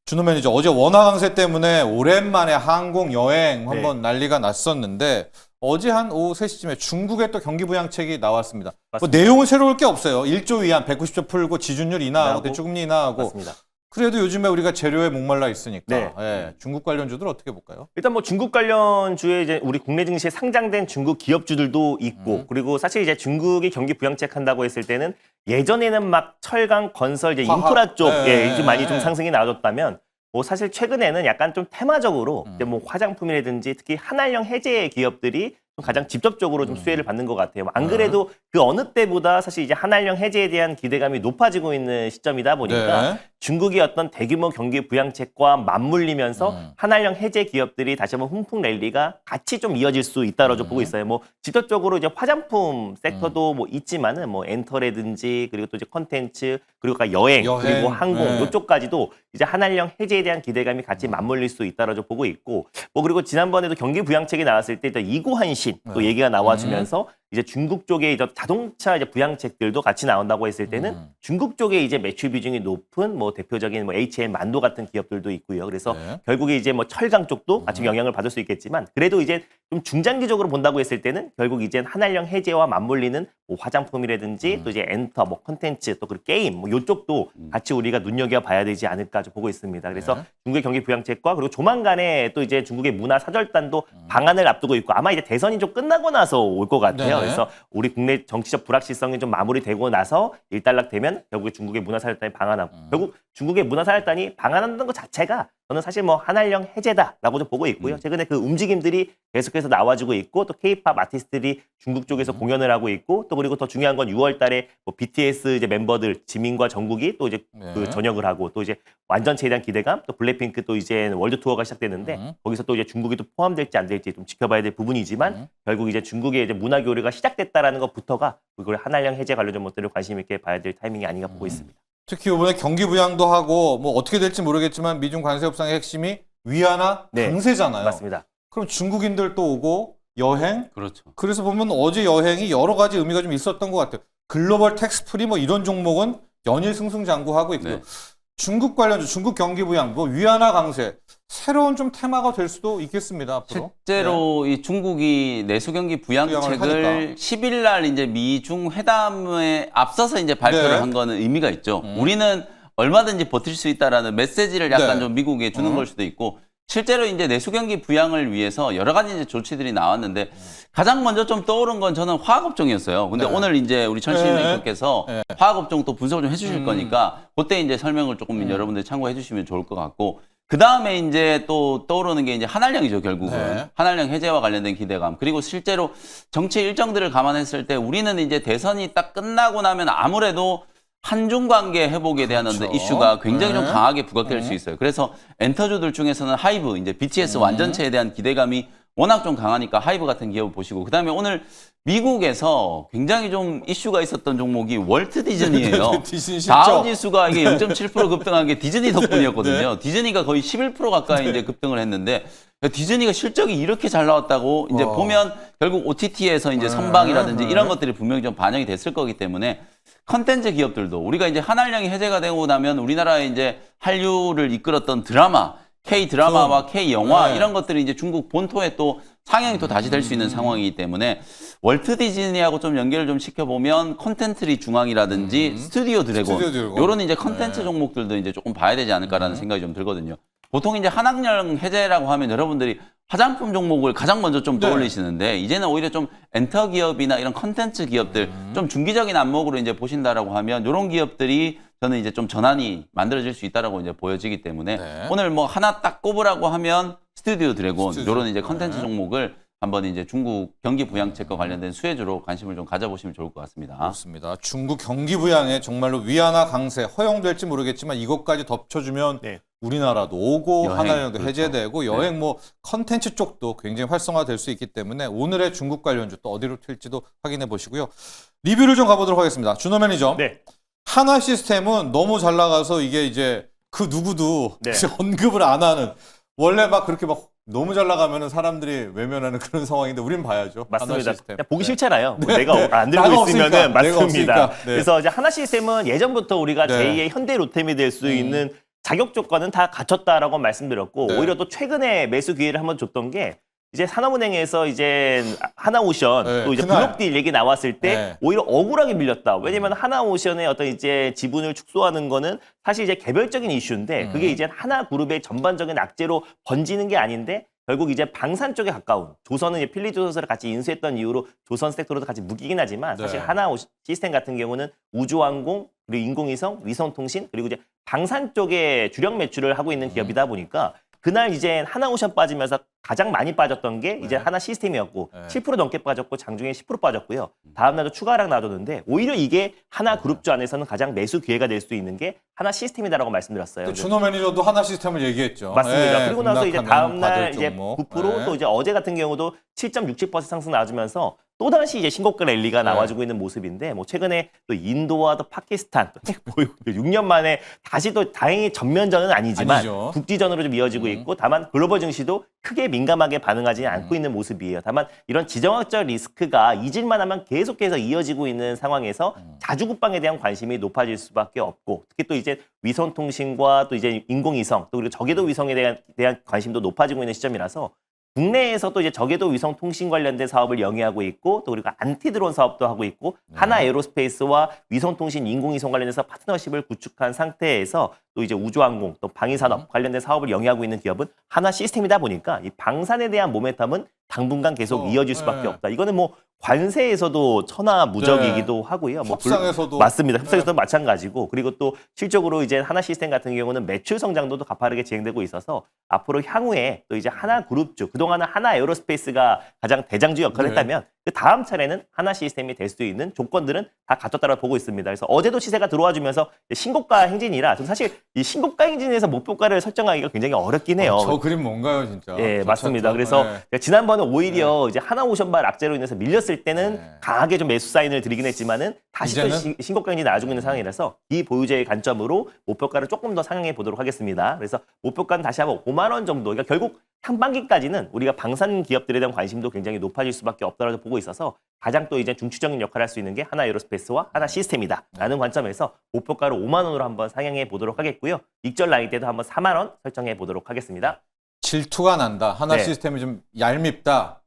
준호 매니저, 어제 원화 강세 때문에 오랜만에 항공 여행 한번 난리가 났었는데 어제 한 오후 3시쯤에 중국의 또 경기 부양책이 나왔습니다. 뭐 내용은 새로울 게 없어요. 1조 위안 190조 풀고 지준율 인하하고 대출금리 인하하고. 맞습니다. 그래도 요즘에 우리가 재료에 목말라 있으니까 네. 예, 중국 관련주들 어떻게 볼까요? 일단 뭐 중국 관련주에 이제 우리 국내 증시에 상장된 중국 기업주들도 있고 그리고 사실 이제 중국이 경기 부양책 한다고 했을 때는 예전에는 막 철강, 건설, 이제 화학. 인프라 쪽에 네. 이제 많이 좀 상승이 나와줬다면 뭐 사실 최근에는 약간 좀 테마적으로 이제 뭐 화장품이라든지 특히 한알령 해제 기업들이 좀 가장 직접적으로 좀 수혜를 받는 것 같아요. 안 그래도 그 어느 때보다 사실 이제 한알령 해제에 대한 기대감이 높아지고 있는 시점이다 보니까 네. 중국의 어떤 대규모 경기 부양책과 맞물리면서 한알령 해제 기업들이 다시 한번 훈풍 랠리가 같이 좀 이어질 수 있다고 좀 보고 있어요. 뭐 직접적으로 이제 화장품 섹터도 뭐 있지만은 뭐 엔터라든지 그리고 또 이제 컨텐츠 그리고 여행 그리고 항공 네. 이쪽까지도 이제 한알령 해제에 대한 기대감이 같이 맞물릴 수 있다고 좀 보고 있고 뭐 그리고 지난번에도 경기 부양책이 나왔을 때 이고한신 또 얘기가 나와주면서 이제 중국 쪽에 이제 자동차 이제 부양책들도 같이 나온다고 했을 때는 중국 쪽에 이제 매출 비중이 높은 뭐 대표적인 뭐 HM 만도 같은 기업들도 있고요. 그래서 네. 결국에 이제 뭐 철강 쪽도 같이 영향을 받을 수 있겠지만 그래도 이제 좀 중장기적으로 본다고 했을 때는 결국 이제 한알령 해제와 맞물리는 뭐 화장품이라든지 또 이제 엔터, 뭐 컨텐츠 또 그리고 게임 뭐 이쪽도 같이 우리가 눈여겨봐야 되지 않을까 좀 보고 있습니다. 그래서 네. 중국의 경기 부양책과 그리고 조만간에 또 이제 중국의 문화 사절단도 방안을 앞두고 있고 아마 이제 대선이 좀 끝나고 나서 올 것 같아요. 네. 그래서 우리 국내 정치적 불확실성이 좀 마무리되고 나서 일단락되면 결국에 중국의 문화 사절단이 방한하고 결국 중국의 문화 사절단이 방한한다는 것 자체가 저는 사실 뭐 한알령 해제다라고 좀 보고 있고요. 최근에 그 움직임들이 계속해서 나와주고 있고 또 K-팝 아티스트들이 중국 쪽에서 공연을 하고 있고 또 그리고 더 중요한 건 6월달에 뭐 BTS 이제 멤버들 지민과 정국이 또 이제 네. 그 전역을 하고 또 이제 완전체에 대한 기대감 또 블랙핑크 또 이제 월드 투어가 시작되는데 거기서 또 이제 중국이 또 포함될지 안 될지 좀 지켜봐야 될 부분이지만 결국 이제 중국의 이제 문화 교류가 시작됐다라는 것부터가 그걸 한알령 해제 관련 것들을 관심 있게 봐야 될 타이밍이 아닌가 보고 있습니다. 특히 이번에 경기 부양도 하고 뭐 어떻게 될지 모르겠지만 미중 관세 협상의 핵심이 위안화 네. 강세잖아요. 맞습니다. 그럼 중국인들 또 오고 여행. 그렇죠. 그래서 보면 어제 여행이 여러 가지 의미가 좀 있었던 것 같아요. 글로벌 텍스 프리 뭐 이런 종목은 연일 승승장구하고 있고요. 네. 중국 관련주, 중국 경기 부양, 뭐 위안화 강세 새로운 좀 테마가 될 수도 있겠습니다. 앞으로. 실제로 이 중국이 내수 경기 부양을 하니까. 부양책을 10일 날 이제 미중 회담에 앞서서 이제 발표를 네. 한 거는 의미가 있죠. 우리는 얼마든지 버틸 수 있다라는 메시지를 약간 네. 좀 미국에 주는 걸 수도 있고 실제로 이제 내수 경기 부양을 위해서 여러 가지 이제 조치들이 나왔는데 가장 먼저 좀 떠오른 건 저는 화학업종이었어요. 근데 네. 오늘 이제 우리 천신 네. 멘토께서 네. 화학업종 또 분석을 좀 해주실 거니까 그때 이제 설명을 조금 여러분들 참고해 주시면 좋을 것 같고 그 다음에 이제 또 떠오르는 게 이제 한알령이죠, 결국은. 네. 한알령 해제와 관련된 기대감. 그리고 실제로 정치 일정들을 감안했을 때 우리는 이제 대선이 딱 끝나고 나면 아무래도 한중 관계 회복에 대한 그렇죠. 어떤 이슈가 굉장히 네. 좀 강하게 부각될 수 있어요. 그래서 엔터주들 중에서는 하이브, 이제 BTS 완전체에 대한 기대감이 워낙 좀 강하니까 하이브 같은 기업을 보시고 그다음에 오늘 미국에서 굉장히 좀 이슈가 있었던 종목이 월트 디즈니예요. 디즈니 실적. 다우 지수가 이게 0.7% 급등한 게 디즈니 덕분이었거든요. 디즈니가 거의 11% 가까이 이제 급등을 했는데 디즈니가 실적이 이렇게 잘 나왔다고 이제 와. 보면 결국 OTT에서 이제 선방이라든지 이런 것들이 분명히 좀 반영이 됐을 거기 때문에 컨텐츠 기업들도 우리가 이제 한알령이 해제가 되고 나면 우리나라에 이제 한류를 이끌었던 드라마 K 드라마와 K 영화 네. 이런 것들이 이제 중국 본토에 또 상영이 또 다시 될 수 있는 상황이기 때문에 월트 디즈니하고 좀 연결을 좀 시켜보면 컨텐츠리 중앙이라든지 스튜디오 드래곤 이런 이제 컨텐츠 종목들도 이제 조금 봐야 되지 않을까라는 생각이 좀 들거든요. 보통 이제 한알령 해제라고 하면 여러분들이 화장품 종목을 가장 먼저 좀 떠올리시는데 이제는 오히려 좀 엔터 기업이나 이런 컨텐츠 기업들 좀 중기적인 안목으로 이제 보신다라고 하면 이런 기업들이 저는 이제 좀 전환이 만들어질 수 있다라고 이제 보여지기 때문에 네. 오늘 뭐 하나 딱 꼽으라고 하면 스튜디오 드래곤 스튜디오. 이런 이제 컨텐츠 종목을 한번 이제 중국 경기 부양책과 관련된 수혜주로 관심을 좀 가져보시면 좋을 것 같습니다. 그렇습니다. 중국 경기 부양에 정말로 위안화 강세 허용될지 모르겠지만 이것까지 덮쳐주면 네. 우리나라도 오고 여행, 한알령도 그렇죠. 해제되고 여행 뭐 컨텐츠 쪽도 굉장히 활성화될 수 있기 때문에 오늘의 중국 관련주 또 어디로 튈지도 확인해 보시고요. 리뷰를 좀 가보도록 하겠습니다. 준호 매니저. 네. 한화 시스템은 너무 잘 나가서 이게 이제 그 누구도 네. 언급을 안 하는 원래 막 그렇게 막 너무 잘 나가면은 사람들이 외면하는 그런 상황인데 우린 봐야죠. 맞습니다. 한화 시스템. 그냥 보기 네. 싫잖아요. 뭐 내가 안 들고 나가 있으면은 없으니까, 내가 맞습니다. 없으니까. 네. 그래서 이제 하나 시스템은 예전부터 우리가 네. 제2의 현대 로템이 될 수 있는 자격 조건은 다 갖췄다라고 말씀드렸고 네. 오히려 또 최근에 매수 기회를 한번 줬던 게 이제 산업은행에서 이제 하나오션 네, 또 이제 그날. 블록딜 얘기 나왔을 때 네. 오히려 억울하게 밀렸다. 왜냐면 하나오션의 어떤 이제 지분을 축소하는 거는 사실 이제 개별적인 이슈인데 그게 이제 하나그룹의 전반적인 악재로 번지는 게 아닌데 결국 이제 방산 쪽에 가까운 조선은 이제 필리조선을 같이 인수했던 이유로 조선 섹터로도 같이 묶이긴 하지만 사실 네. 하나 시스템 같은 경우는 우주항공 그리고 인공위성, 위성통신 그리고 이제 방산 쪽에 주력 매출을 하고 있는 기업이다 보니까 그날 이제 하나오션 빠지면서 가장 많이 빠졌던 게 이제 하나 시스템이었고 네. 7% 넘게 빠졌고 장중에 10% 빠졌고요. 다음 날도 추가 하락 놔뒀는데 오히려 이게 하나 그룹주 안에서는 가장 매수 기회가 될 수 있는 게 하나 시스템이다라고 말씀드렸어요. 또 준호 매니저도 하나 시스템을 얘기했죠. 맞습니다. 예, 그리고 나서 이제 다음 날 받을 이제 종목. 9% 예. 또 이제 어제 같은 경우도 7.67% 상승 나와주면서 또 다시 이제 신고가 랠리가 나와주고 있는 모습인데 뭐 최근에 또 인도와 또 파키스탄 또 6년 만에 다시 또 다행히 전면전은 아니지만 아니죠. 국지전으로 좀 이어지고 있고 다만 글로벌 증시도 크게 민감하게 반응하지 않고 있는 모습이에요. 다만 이런 지정학적 리스크가 잊을만 하면 계속해서 이어지고 있는 상황에서 자주국방에 대한 관심이 높아질 수밖에 없고 특히 또 이제 위성통신과 또 이제 인공위성 또 그리고 저궤도 위성에 대한 관심도 높아지고 있는 시점이라서 국내에서도 이제 저궤도 위성 통신 관련된 사업을 영위하고 있고 또 그리고 안티드론 사업도 하고 있고 하나 에어로스페이스와 위성 통신 인공위성 관련해서 파트너십을 구축한 상태에서 또 이제 우주항공 또 방위산업 관련된 사업을 영위하고 있는 기업은 하나 시스템이다 보니까 이 방산에 대한 모멘텀은 당분간 계속 이어질 수밖에 없다. 이거는 뭐 관세에서도 천하무적이기도 하고요. 뭐 협상에서도 맞습니다. 협상에서도 마찬가지고 그리고 또 실적으로 이제 하나 시스템 같은 경우는 매출 성장도도 가파르게 진행되고 있어서 앞으로 향후에 또 이제 하나 그룹주 그동안은 하나 에어로스페이스가 가장 대장주 역할을 했다면 그 다음 차례는 하나 시스템이 될 수 있는 조건들은 다 갖췄다고 보고 있습니다. 그래서 어제도 시세가 들어와주면서 신고가 행진이라 좀 사실 이 신고가 행진에서 목표가를 설정하기가 굉장히 어렵긴 해요. 저 그림 뭔가요, 진짜? 예, 저 맞습니다. 차트. 그래서 예. 지난번에 오히려 이제 하나오션발 악재로 인해서 밀렸을 때는 강하게 좀 매수 사인을 드리긴 했지만은 다시 또 이제는? 신고가 행진이 나와주고 있는 상황이라서 이 보유자의 관점으로 목표가를 조금 더 상향해 보도록 하겠습니다. 그래서 목표가는 다시 한번 5만 원 정도. 그러니까 결국 상반기까지는 우리가 방산 기업들에 대한 관심도 굉장히 높아질 수밖에 없다고 보고 있어서 가장 또 이제 중추적인 역할을 할 수 있는 게 하나 에어로스페이스와 하나 시스템이다라는 관점에서 목표가를 5만 원으로 한번 상향해 보도록 하겠고요. 익절 라인 때도 한번 4만 원 설정해 보도록 하겠습니다. 질투가 난다. 하나 네. 시스템이 좀 얄밉다.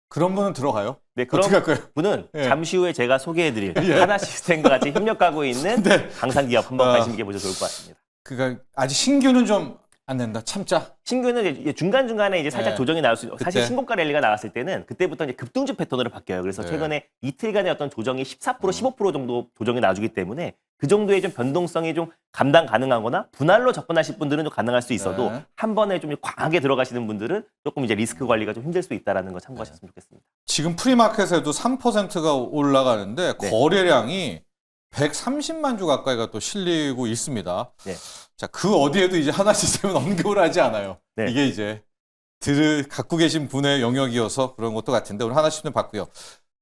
그런 분은 들어가요? 네, 그런 어떻게 할까요? 분은 예. 잠시 후에 제가 소개해드릴 하나 시스템과 같이 협력하고 있는 방산 기업 한번 관심 있게 보셔도 좋을 것 같습니다. 그러니까 아직 신규는 좀 안 된다. 참자. 신규는 이제 중간중간에 이제 살짝 네. 조정이 나올 수 있고 사실 그때. 신고가 랠리가 나왔을 때는 그때부터 이제 급등주 패턴으로 바뀌어요. 그래서 네. 최근에 이틀간의 어떤 조정이 14%, 15% 정도 조정이 나와주기 때문에 그 정도의 좀 변동성이 좀 감당 가능하거나 분할로 접근하실 분들은 좀 가능할 수 있어도 네. 한 번에 좀 과하게 들어가시는 분들은 조금 이제 리스크 관리가 좀 힘들 수 있다는 거 참고하셨으면 좋겠습니다. 지금 프리마켓에도 3%가 올라가는데 네. 거래량이 130만 주 가까이가 또 실리고 있습니다. 네. 자, 그 어디에도 이제 하나 시스템은 언급을 하지 않아요. 네. 이게 이제 갖고 계신 분의 영역이어서 그런 것도 같은데 오늘 하나 시스템 봤고요.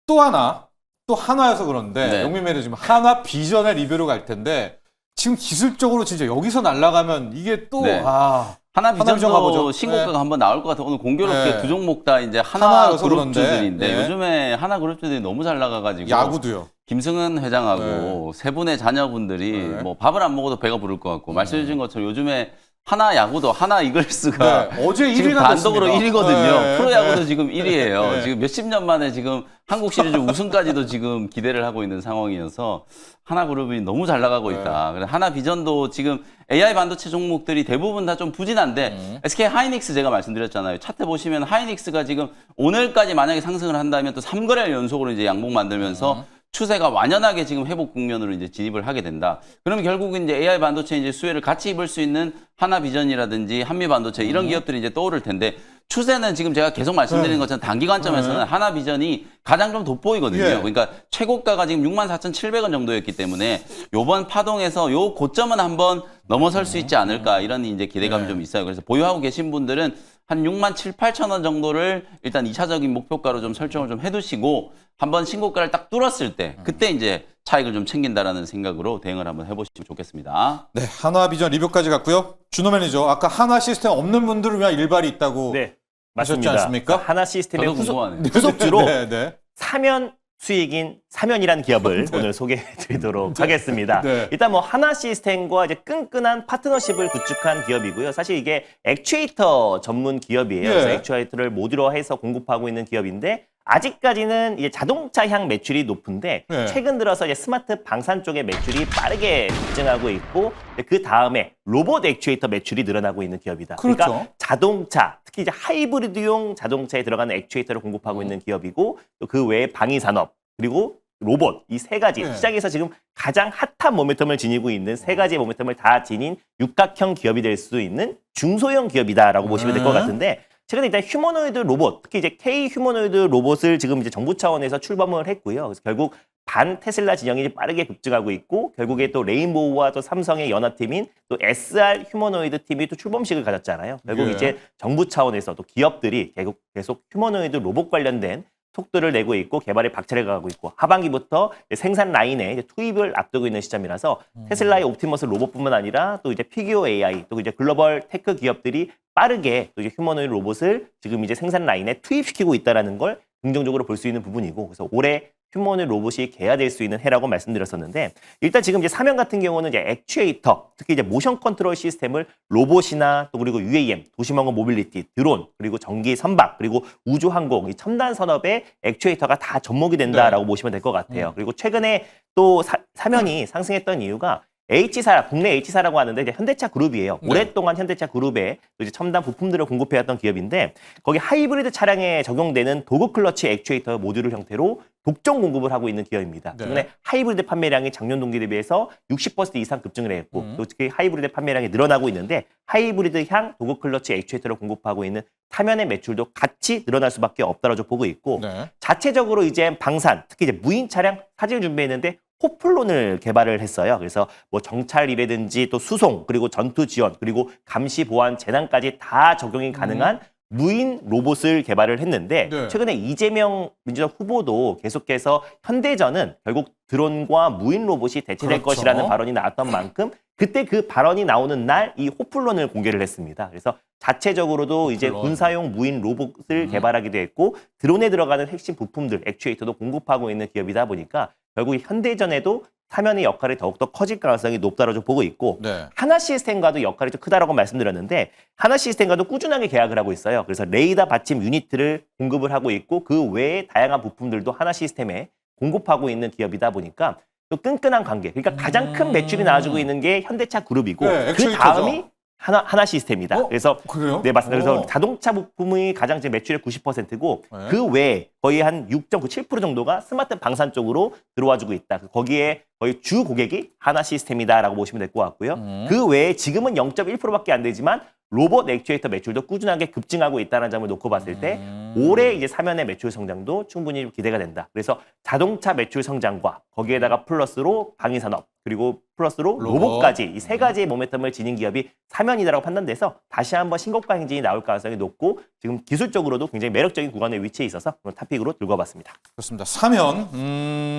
또 하나여서 그런데 네. 영민 매니저 지금 하나 비전의 리뷰로 갈 텐데 지금 기술적으로 진짜 여기서 날아가면 이게 또 네. 하나 하나 비전 비전도 가보죠. 신고가가 네. 한번 나올 것 같아요. 오늘 공교롭게 네. 두 종목 다 이제 하나 하나여서 그룹주들인데 그런데, 네. 요즘에 하나 그룹주들이 너무 잘 나가가지고 야구도요. 김승은 회장하고 세 분의 자녀분들이 네. 뭐 밥을 안 먹어도 배가 부를 것 같고 말씀해 주신 것처럼 요즘에 하나 야구도 하나 이글스가 네. 어제 지금 1위나 단독으로 됐습니다. 1위거든요. 네. 프로야구도 네. 지금 1위예요. 네. 지금 몇십 년 만에 지금 한국 시리즈 우승까지도 지금 기대를 하고 있는 상황이어서 하나그룹이 너무 잘 나가고 있다. 그래서 하나비전도 지금 AI 반도체 종목들이 대부분 다 좀 부진한데 SK 하이닉스 제가 말씀드렸잖아요. 차트 보시면 하이닉스가 지금 오늘까지 만약에 상승을 한다면 또 3거래일 연속으로 이제 양봉 만들면서 추세가 완연하게 지금 회복 국면으로 이제 진입을 하게 된다. 그러면 결국은 이제 AI 반도체 이제 수혜를 같이 입을 수 있는 하나비전이라든지 한미반도체 이런 기업들이 이제 떠오를 텐데 추세는 지금 제가 계속 말씀드리는 것처럼 단기 관점에서는 하나비전이 가장 좀 돋보이거든요. 예. 그러니까 최고가가 지금 64,700원 정도였기 때문에 요번 파동에서 요 고점은 한번 넘어설 수 있지 않을까 이런 이제 기대감이 좀 있어요. 그래서 보유하고 계신 분들은 한 67,800원 정도를 일단 2차적인 목표가로 좀 설정을 좀 해두시고 한번 신고가를 딱 뚫었을 때 그때 이제 차익을 좀 챙긴다라는 생각으로 대응을 한번 해보시면 좋겠습니다. 네, 하나비전 리뷰까지 갔고요. 준호 매니저, 아까 하나 시스템 없는 분들을 위한 일발이 있다고 네, 하셨지 맞습니다. 않습니까? 하나 시스템의 저도 궁금하네요. 후속주로 네. 사면 수익인 사면이라는 기업을 오늘 소개해드리도록 하겠습니다. 네. 일단 뭐 하나 시스템과 이제 끈끈한 파트너십을 구축한 기업이고요. 사실 이게 액추에이터 전문 기업이에요. 예. 그래서 액추에이터를 모듈화해서 공급하고 있는 기업인데 아직까지는 이제 자동차향 매출이 높은데 네. 최근 들어서 이제 스마트 방산 쪽의 매출이 빠르게 급증하고 있고 그 다음에 로봇 액추에이터 매출이 늘어나고 있는 기업이다. 그렇죠. 그러니까 자동차, 특히 이제 하이브리드용 자동차에 들어가는 액추에이터를 공급하고 있는 기업이고 또 그 외에 방위 산업 그리고 로봇 이 세 가지 네. 시장에서 지금 가장 핫한 모멘텀을 지니고 있는 세 가지의 모멘텀을 다 지닌 육각형 기업이 될 수 있는 중소형 기업이다라고 보시면 될 것 같은데 최근에 일단 휴머노이드 로봇, 특히 이제 K 휴머노이드 로봇을 지금 이제 정부 차원에서 출범을 했고요. 그래서 결국 반 테슬라 진영이 이제 빠르게 급증하고 있고 결국에 또 레인보우와 또 삼성의 연합팀인 또 SR 휴머노이드 팀이 또 출범식을 가졌잖아요. 결국 예. 이제 정부 차원에서 또 기업들이 계속 휴머노이드 로봇 관련된 속도를 내고 있고 개발에 박차를 가고 있고 하반기부터 생산 라인에 이제 투입을 앞두고 있는 시점이라서 테슬라의 옵티머스 로봇뿐만 아니라 또 이제 피규어 AI 또 이제 글로벌 테크 기업들이 빠르게 또 이제 휴머노이드 로봇을 지금 이제 생산 라인에 투입시키고 있다라는 걸 긍정적으로 볼 수 있는 부분이고 그래서 올해 휴머노이드 로봇이 개화될 수 있는 해라고 말씀드렸었는데 일단 지금 이제 사면 같은 경우는 이제 액추에이터 특히 이제 모션 컨트롤 시스템을 로봇이나 또 그리고 UAM 도시망원 모빌리티 드론 그리고 전기 선박 그리고 우주 항공 이 첨단 산업의 액추에이터가 다 접목이 된다라고 보시면 될 것 같아요. 그리고 최근에 또 사면이 상승했던 이유가 H사, 국내 H사라고 하는데 이제 현대차 그룹이에요. 네. 오랫동안 현대차 그룹에 또 이제 첨단 부품들을 공급해왔던 기업인데 거기 하이브리드 차량에 적용되는 도구 클러치 액추에이터 모듈 형태로 독점 공급을 하고 있는 기업입니다. 네. 최근에 하이브리드 판매량이 작년 동기 대비해서 60% 이상 급증을 했고 또 특히 하이브리드 판매량이 늘어나고 있는데 하이브리드향 도구 클러치 액추에이터를 공급하고 있는 타면의 매출도 같이 늘어날 수밖에 없다라고 보고 있고 네. 자체적으로 이제 방산 특히 이제 무인 차량 사진을 준비했는데 호플론을 개발을 했어요. 그래서 뭐 정찰이라든지 또 수송 그리고 전투 지원 그리고 감시 보안 재난까지 다 적용이 가능한 무인 로봇을 개발을 했는데 네. 최근에 이재명 민주당 후보도 계속해서 현대전은 결국 드론과 무인 로봇이 대체될 그렇죠. 것이라는 발언이 나왔던 만큼 그때 그 발언이 나오는 날 이 호플론을 공개를 했습니다. 그래서 자체적으로도 이제 호플론. 군사용 무인 로봇을 개발하기도 했고 드론에 들어가는 핵심 부품들 액추에이터도 공급하고 있는 기업이다 보니까 결국 현대전에도 사면의 역할이 더욱더 커질 가능성이 높다라고 보고 있고 네. 하나 시스템과도 역할이 좀 크다라고 말씀드렸는데 하나 시스템과도 꾸준하게 계약을 하고 있어요. 그래서 레이더 받침 유니트를 공급을 하고 있고 그 외에 다양한 부품들도 하나 시스템에 공급하고 있는 기업이다 보니까 또 끈끈한 관계. 그러니까 가장 큰 매출이 나와주고 있는 게 현대차 그룹이고 네, 그 액추에이터죠. 다음이 하나 시스템이다. 어? 그래서 그래요? 네, 맞습니다. 그래서 오. 자동차 부품이 가장 제 매출의 90%고 네. 그 외에 거의 한 6.97% 정도가 스마트 방산 쪽으로 들어와주고 있다. 거기에 거의 주 고객이 하나 시스템이다라고 보시면 될 것 같고요. 그 외에 지금은 0.1%밖에 안 되지만 로봇 액추에이터 매출도 꾸준하게 급증하고 있다는 점을 놓고 봤을 때 올해 이제 사면의 매출 성장도 충분히 기대가 된다. 그래서 자동차 매출 성장과 거기에다가 플러스로 방위산업 그리고 플러스로 로봇. 로봇까지 이 세 가지의 모멘텀을 지닌 기업이 사면이다라고 판단돼서 다시 한번 신고가 행진이 나올 가능성이 높고 지금 기술적으로도 굉장히 매력적인 구간에 위치해 있어서 오늘 탑픽으로 들고 와봤습니다. 그렇습니다. 사면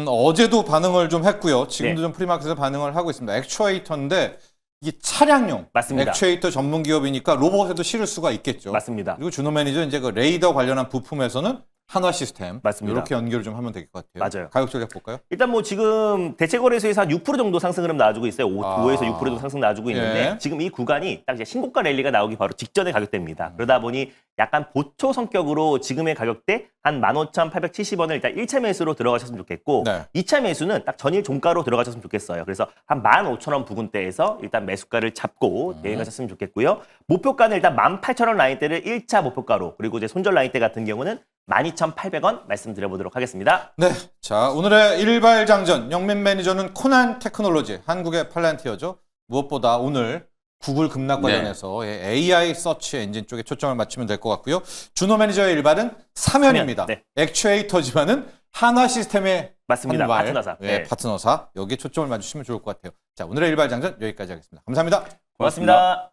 어제도 반응을 좀 했고요. 지금도 네. 좀 프리마켓에서 반응을 하고 있습니다. 액추에이터인데 이게 차량용 맞습니다. 액추에이터 전문 기업이니까 로봇에도 실을 수가 있겠죠. 맞습니다. 그리고 준호 매니저 이제 그 레이더 관련한 부품에서는 한화 시스템 맞습니다. 이렇게 연결을 좀 하면 될 것 같아요. 맞아요. 가격 전략 볼까요? 일단 뭐 지금 대체거래소에서 한 6% 정도 상승을 나와주고 있어요. 아. 5에서 6% 정도 상승 나와주고 있는데 예. 지금 이 구간이 딱 이제 신고가 랠리가 나오기 바로 직전의 가격대입니다. 그러다 보니 약간 보초 성격으로 지금의 가격대 한 15,870원을 일단 1차 매수로 들어가셨으면 좋겠고 네. 2차 매수는 딱 전일 종가로 들어가셨으면 좋겠어요. 그래서 한 15,000원 부근대에서 일단 매수가를 잡고 대응하셨으면 좋겠고요. 목표가는 일단 18,000원 라인대를 1차 목표가로 그리고 이제 손절 라인대 같은 경우는 12,800원 말씀드려보도록 하겠습니다. 네, 자 오늘의 일발장전 영민 매니저는 코난 테크놀로지 한국의 팔란티어죠. 무엇보다 오늘 구글 급락 관련해서 AI 서치 엔진 쪽에 초점을 맞추면 될 것 같고요. 준호 매니저의 일발은 사면입니다. 네. 액추에이터지만은 한화 시스템의 맞습니다. 한발, 파트너사. 예, 네. 파트너사 여기에 초점을 맞추시면 좋을 것 같아요. 자 오늘의 일발장전 여기까지 하겠습니다. 감사합니다. 고맙습니다.